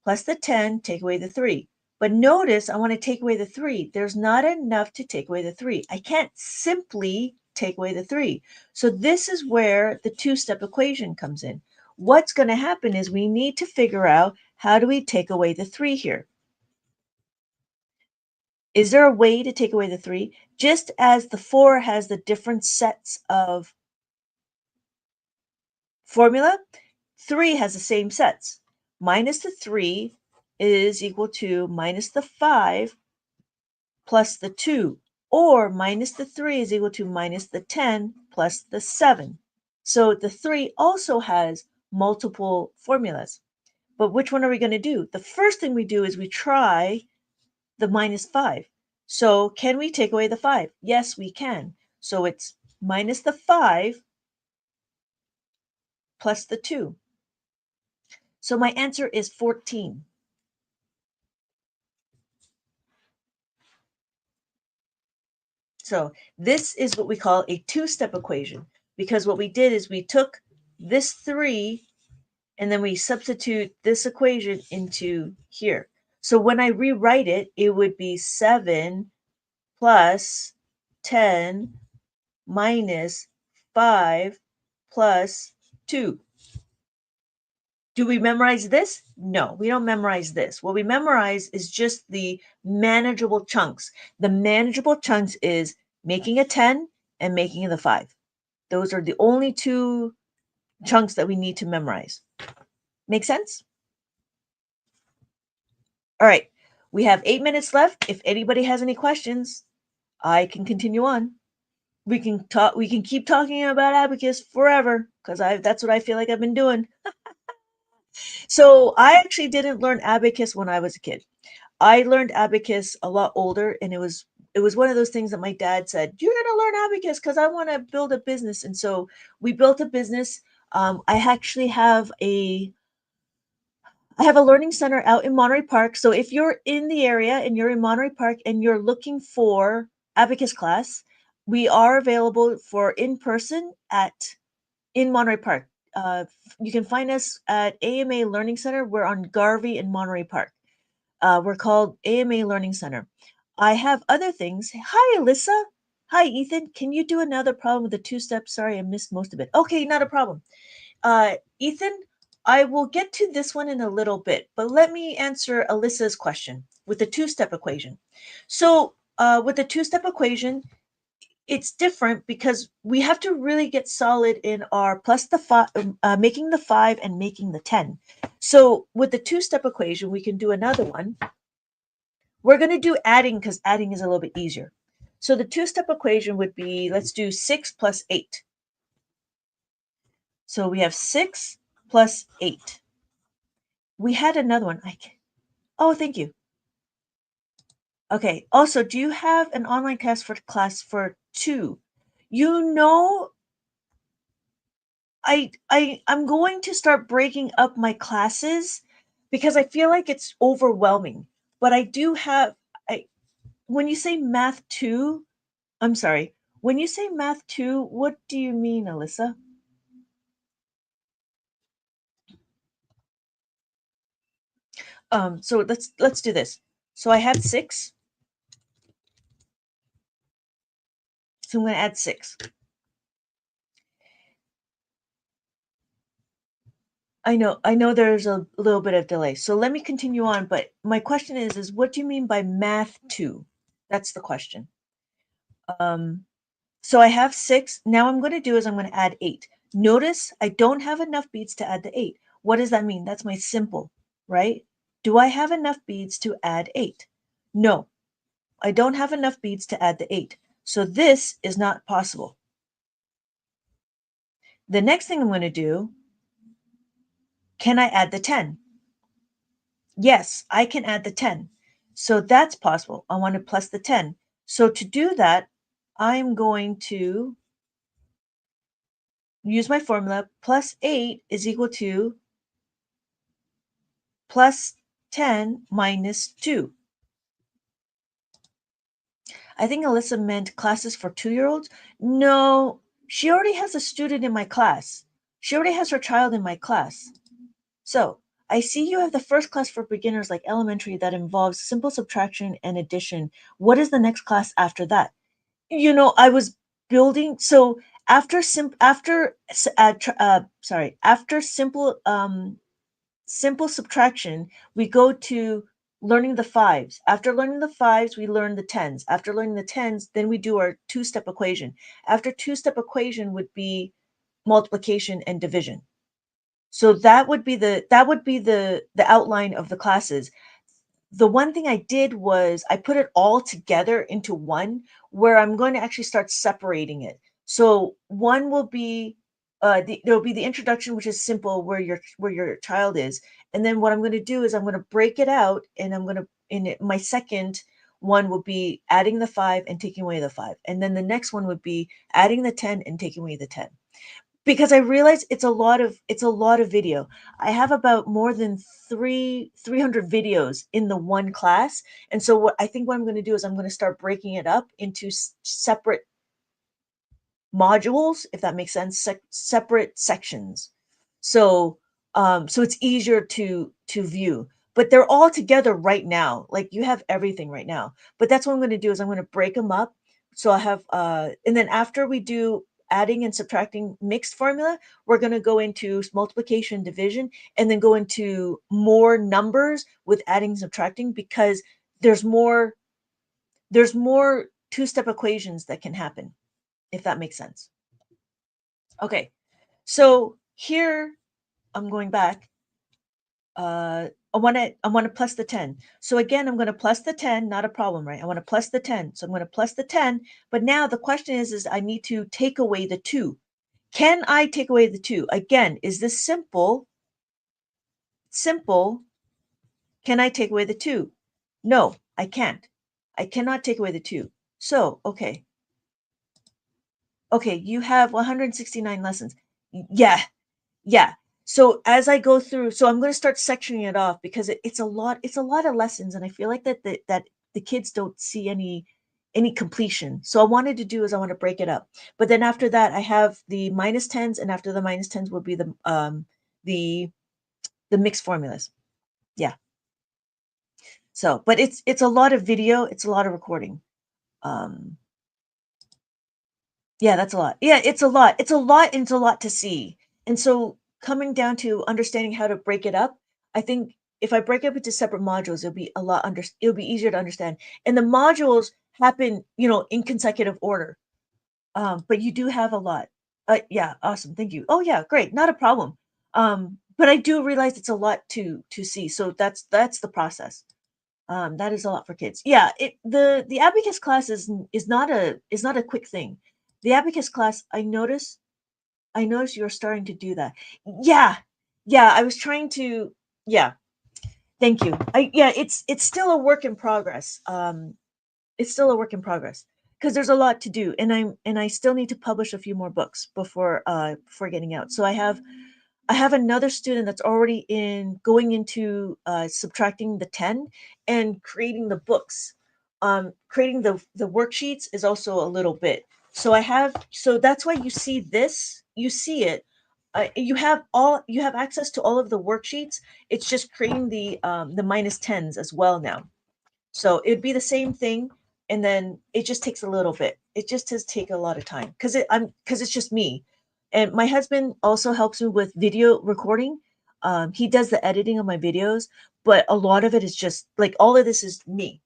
Plus the 10, take away the 3. But notice I want to take away the 3. There's not enough to take away the 3. I can't simply take away the 3. So this is where the two-step equation comes in. What's going to happen is we need to figure out how do we take away the 3 here. Is there a way to take away the 3? Just as the 4 has the different sets of formula, 3 has the same sets. Minus the 3 is equal to minus the 5 plus the 2, or minus the 3 is equal to minus the 10 plus the 7. So the 3 also has multiple formulas. But which one are we going to do? The first thing we do is we try the minus 5. So can we take away the 5? Yes, we can. So it's minus the 5 plus the 2. So my answer is 14. So this is what we call a two-step equation, because what we did is we took this 3 and then we substitute this equation into here. So when I rewrite it, it would be 7 plus 10 minus 5 plus 2. Do we memorize this? No, we don't memorize this. What we memorize is just the manageable chunks. The manageable chunks is making a 10 and making the 5. Those are the only two chunks that we need to memorize. Make sense? All right, we have 8 minutes left. If anybody has any questions, I can continue on. We can talk. We can keep talking about Abacus forever because that's what I feel like I've been doing. So I actually didn't learn Abacus when I was a kid. I learned Abacus a lot older, and it was one of those things that my dad said, "You're going to learn Abacus because I want to build a business." And so we built a business. I actually have a learning center out in Monterey Park. So if you're in the area and you're in Monterey Park and you're looking for Abacus class, we are available for in person in Monterey Park. You can find us at AMA Learning Center. We're on Garvey in Monterey Park. We're called AMA Learning Center. I have other things. Hi, Alyssa. Hi, Ethan. Can you do another problem with the two steps? Sorry, I missed most of it. Okay, not a problem. Ethan, I will get to this one in a little bit, but let me answer Alyssa's question with the two-step equation. So with the two-step equation, it's different because we have to really get solid in our plus the 5, making the 5 and making the 10. So with the two-step equation, we can do another one. We're going to do adding because adding is a little bit easier. So the two-step equation would be, let's do 6 plus 8. So we have 6 plus 8. We had another one. Oh, thank you. Okay. Also, do you have an online test for class for 2? You know, I'm going to start breaking up my classes because I feel like it's overwhelming. But I do have when you say math 2, I'm sorry. When you say math 2, what do you mean, Alyssa? So let's do this. So I had 6. So I'm going to add 6. I know there's a little bit of delay. So let me continue on, but my question is what do you mean by math 2? That's the question. So I have 6. Now I'm going to do is I'm going to add 8. Notice I don't have enough beads to add the 8. What does that mean? That's my simple, right? Do I have enough beads to add 8? No, I don't have enough beads to add the 8. So this is not possible. The next thing I'm going to do, can I add the 10? Yes, I can add the 10. So that's possible. I want to plus the 10. So to do that, I'm going to use my formula, plus 8 is equal to plus 10 minus 2. I think Alyssa meant classes for 2-year-olds. No, she already has a student in my class. She already has her child in my class. So I see you have the first class for beginners like elementary that involves simple subtraction and addition. What is the next class after that? I was building, so after simple subtraction, we go to learning the fives. After learning the fives, we learn the tens. After learning the tens, then we do our two-step equation. After two-step equation would be multiplication and division. So that would be the outline of the classes. The one thing I did was I put it all together into one, where I'm going to actually start separating it. So one will be there will be the introduction, which is simple, where your child is, and then what I'm going to do is I'm going to break it out, and I'm going to in it, my second one will be adding the 5 and taking away the 5, and then the next one would be adding the 10 and taking away the 10, because I realize it's a lot of video. I have about more than 300 videos in the one class, and so what I'm going to do is I'm going to start breaking it up into separate modules, if that makes sense, separate sections. So it's easier to view. But they're all together right now. Like, you have everything right now. But that's what I'm going to do is I'm going to break them up. So I have and then after we do adding and subtracting mixed formula, we're going to go into multiplication, division, and then go into more numbers with adding and subtracting, because there's more there's more two-step equations that can happen, if that makes sense. Okay, so here I'm going back. I want to plus the 10. So again, I'm going to plus the 10, not a problem, right? I want to plus the 10. So I'm going to plus the 10, but now the question is I need to take away the 2. Can I take away the 2? Again, is this simple? Simple. Can I take away the 2? No, I can't. I cannot take away the 2. So, okay. Okay, you have 169 lessons. Yeah, yeah. So as I go through, so I'm going to start sectioning it off, because it's a lot of lessons, and I feel like that the kids don't see any completion. So I wanted to do is I want to break it up. But then after that, I have the minus tens, and after the minus tens will be the the mixed formulas. Yeah. So, but it's a lot of video, it's a lot of recording. Um Yeah, that's a lot. Yeah, it's a lot. It's a lot, and it's a lot to see. And so coming down to understanding how to break it up, I think if I break it up into separate modules, it'll be easier to understand. And the modules happen, in consecutive order. But you do have a lot. Yeah, awesome. Thank you. Oh yeah, great. Not a problem. But I do realize it's a lot to see. So that's the process. That is a lot for kids. Yeah, the abacus class is not a quick thing. The abacus class, I noticed you're starting to do that. Yeah, yeah. I was trying to. Yeah, thank you. Yeah, it's still a work in progress. It's still a work in progress, because there's a lot to do, and I still need to publish a few more books before getting out. So I have another student that's already going into subtracting the 10 and creating the books. Creating the worksheets is also a little bit. So that's why you see this, you see it. You have access to all of the worksheets. It's just creating the minus tens as well now. So it'd be the same thing, and then it just takes a little bit. It just does take a lot of time, because it's just me, and my husband also helps me with video recording. He does the editing of my videos, but a lot of it is just like all of this is me.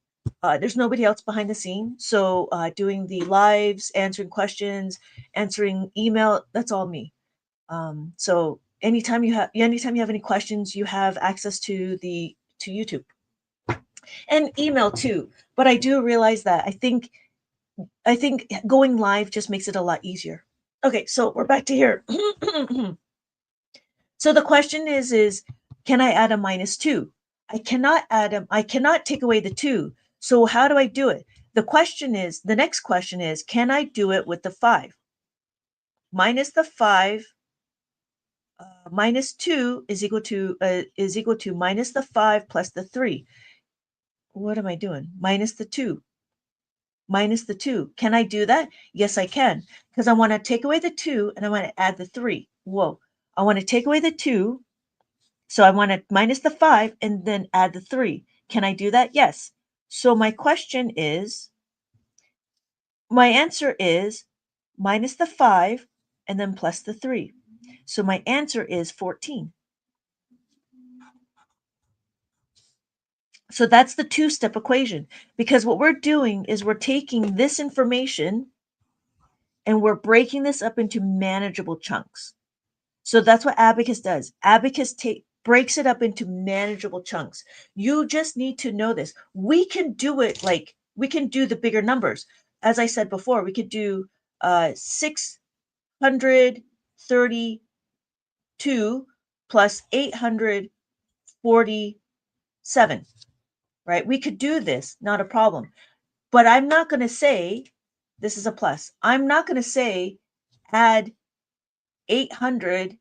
There's nobody else behind the scene, so doing the lives, answering questions, answering email, that's all me. So anytime you have any questions, you have access to YouTube and email too. But I do realize that I think going live just makes it a lot easier. Okay, so we're back to here. So the question is can I add a minus 2? I cannot take away the 2. So how do I do it? The next question is, can I do it with the 5? minus the 5 minus 2 is equal to minus the 5 plus the 3. What am I doing? Minus the 2. Minus the 2. Can I do that? Yes, I can. Because I want to take away the 2 and I want to add the 3. Whoa. I want to take away the 2. So I want to minus the 5 and then add the 3. Can I do that? Yes. So my question is, my answer is minus the 5 and then plus the 3. So my answer is 14. So that's the two-step equation, because what we're doing is we're taking this information and we're breaking this up into manageable chunks. So that's what Abacus does. Abacus breaks it up into manageable chunks. You just need to know this. We can do it like we can do the bigger numbers. As I said before, we could do 632 plus 847, right? We could do this, not a problem. But I'm not going to say this is a plus. I'm not going to say add 800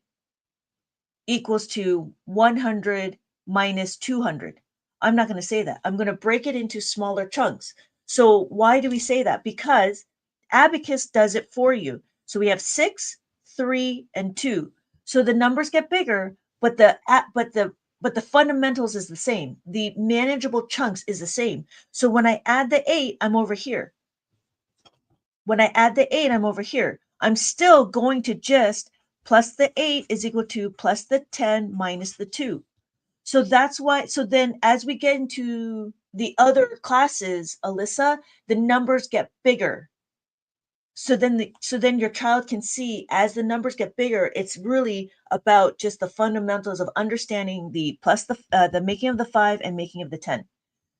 equals to 100 minus 200. I'm not going to say that. I'm going to break it into smaller chunks. So why do we say that? Because Abacus does it for you. So we have 6, 3, and 2. So the numbers get bigger, but the fundamentals is the same. The manageable chunks is the same. So when I add the 8, I'm over here. When I add the 8, I'm over here. I'm still going to just plus the 8 is equal to plus the 10 minus the 2. So that's why, so then as we get into the other classes, Alyssa, the numbers get bigger. So then your child can see as the numbers get bigger, it's really about just the fundamentals of understanding the plus the making of the 5 and making of the 10.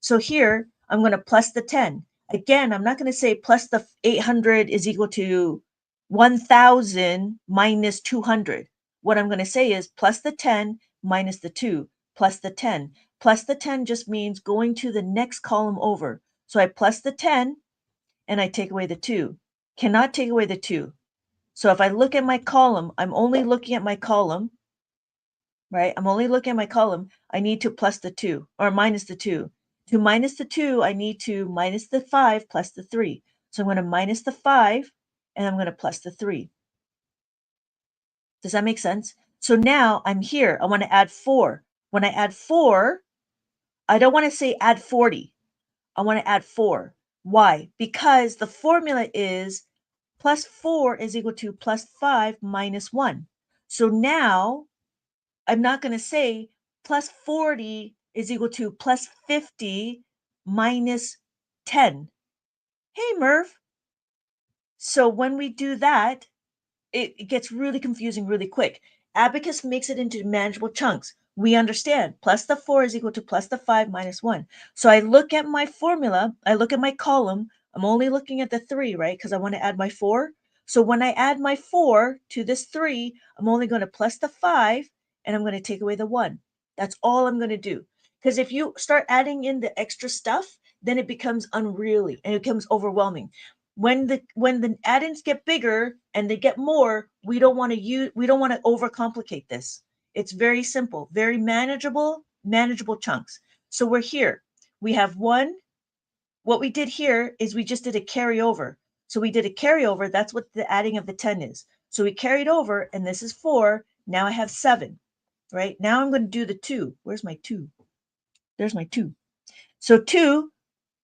So here I'm going to plus the 10. Again, I'm not going to say plus the 800 is equal to 1000 minus 200. What I'm going to say is plus the 10 minus the 2 plus the 10. Plus the 10 just means going to the next column over. So I plus the 10 and I take away the 2. Cannot take away the 2. So if I look at my column, I'm only looking at my column, right? I'm only looking at my column. I need to plus the 2 or minus the 2. To minus the 2, I need to minus the 5 plus the 3. So I'm going to minus the 5 and I'm going to plus the 3. Does that make sense? So now I'm here. I want to add 4. When I add 4, I don't want to say add 40. I want to add 4. Why? Because the formula is plus 4 is equal to plus 5 minus 1. So now I'm not going to say plus 40 is equal to plus 50 minus 10. Hey, Merv. So when we do that, it gets really confusing really quick. Abacus makes it into manageable chunks. We understand plus the 4 is equal to plus the 5 minus 1. So I look at my formula, I look at my column. I'm only looking at the 3, right? Because I want to add my 4. So when I add my 4 to this 3, I'm only going to plus the 5 and I'm going to take away the 1. That's all I'm going to do. Because if you start adding in the extra stuff, then it becomes unruly and it becomes overwhelming. When the add-ins get bigger and they get more, we don't want to overcomplicate this. It's very simple, very manageable chunks. So we're here. We have one. What we did here is we just did a carryover. So we did a carryover. That's what the adding of the 10 is. So we carried over, and this is 4. Now I have 7, right? Now I'm going to do the 2. Where's my 2? There's my 2. So 2,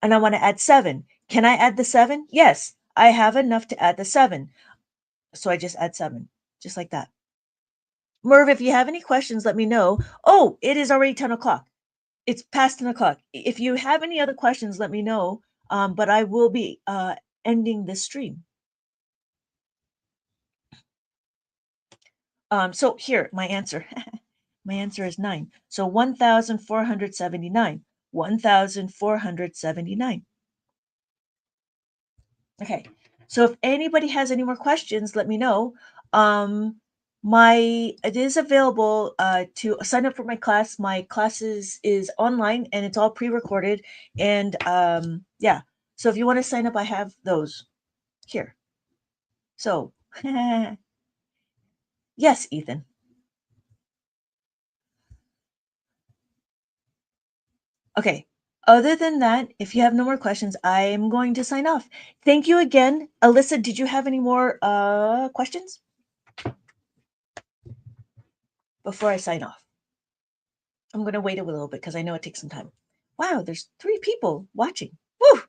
and I want to add 7. Can I add the 7? Yes, I have enough to add the 7. So I just add 7, just like that. Merv, if you have any questions, let me know. Oh, it is already 10 o'clock. It's past 10 o'clock. If you have any other questions, let me know. But I will be ending this stream. So here, my answer. My answer is 9. So 1,479. 1,479. Okay. So if anybody has any more questions, let me know. It is available to sign up for my class. My classes is online and it's all pre-recorded. And yeah. So if you want to sign up, I have those here. So Yes, Ethan. Okay. Other than that, if you have no more questions, I am going to sign off. Thank you again. Alyssa, did you have any more questions before I sign off? I'm going to wait a little bit because I know it takes some time. Wow, there's 3 people watching. Woo!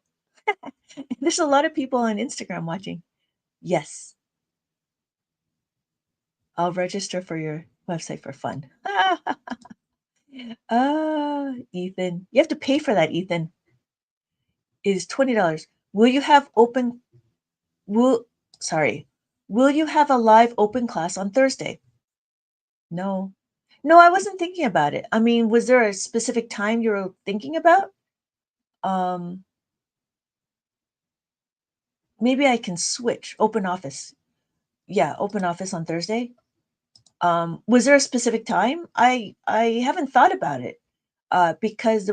There's a lot of people on Instagram watching. Yes, I'll register for your website for fun. Ethan. You have to pay for that, Ethan. It is $20. Will you have open will sorry. Will you have a live open class on Thursday? No. No, I wasn't thinking about it. I mean, was there a specific time you were thinking about? Um, maybe I can switch. Open office. Yeah, open office on Thursday. Was there a specific time? I haven't thought about it. Because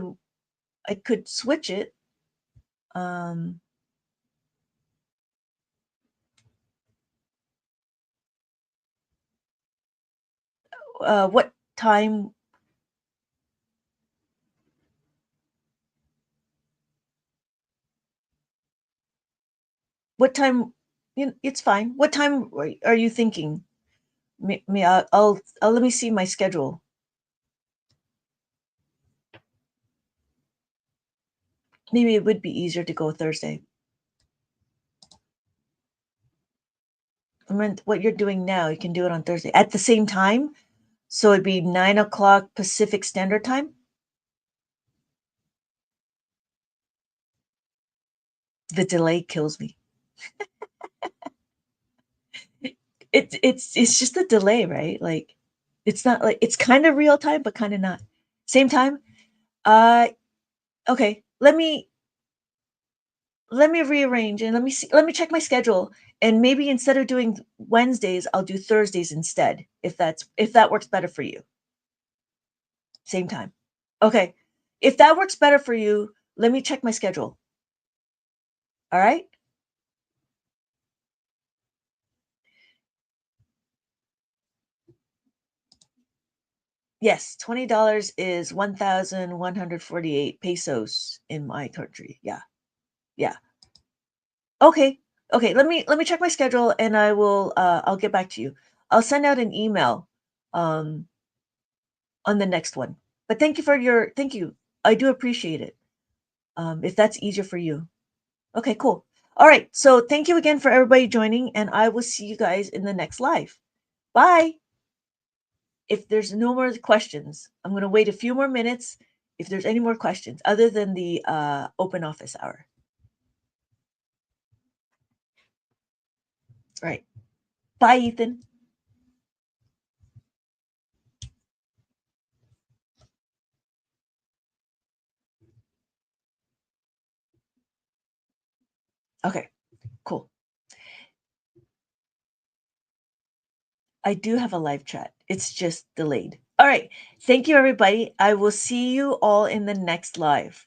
I could switch it. Um, what time what time it's fine. What time are you thinking? I'll let me see my schedule. Maybe it would be easier to go Thursday. I mean, what you're doing now, you can do it on Thursday at the same time. So it'd be 9 o'clock Pacific Standard Time. The delay kills me. It's just a delay, right? Like it's not like it's kind of real time, but kind of not. Same time. Uh, okay. Let me rearrange and let me see. Let me check my schedule, and maybe instead of doing Wednesdays, I'll do Thursdays instead. If that works better for you. Same time. Okay. If that works better for you, let me check my schedule. All right? Yes, $20 is 1,148 pesos in my country. Yeah. Yeah. Okay. Okay, let me check my schedule and I'll get back to you. I'll send out an email um on the next one. But thank you. I do appreciate it. If that's easier for you. Okay, cool. All right. So thank you again for everybody joining and I will see you guys in the next live. Bye. If there's no more questions, I'm going to wait a few more minutes if there's any more questions other than the open office hour. All right. Bye, Ethan. Okay, cool. I do have a live chat. It's just delayed. All right. Thank you, everybody. I will see you all in the next live.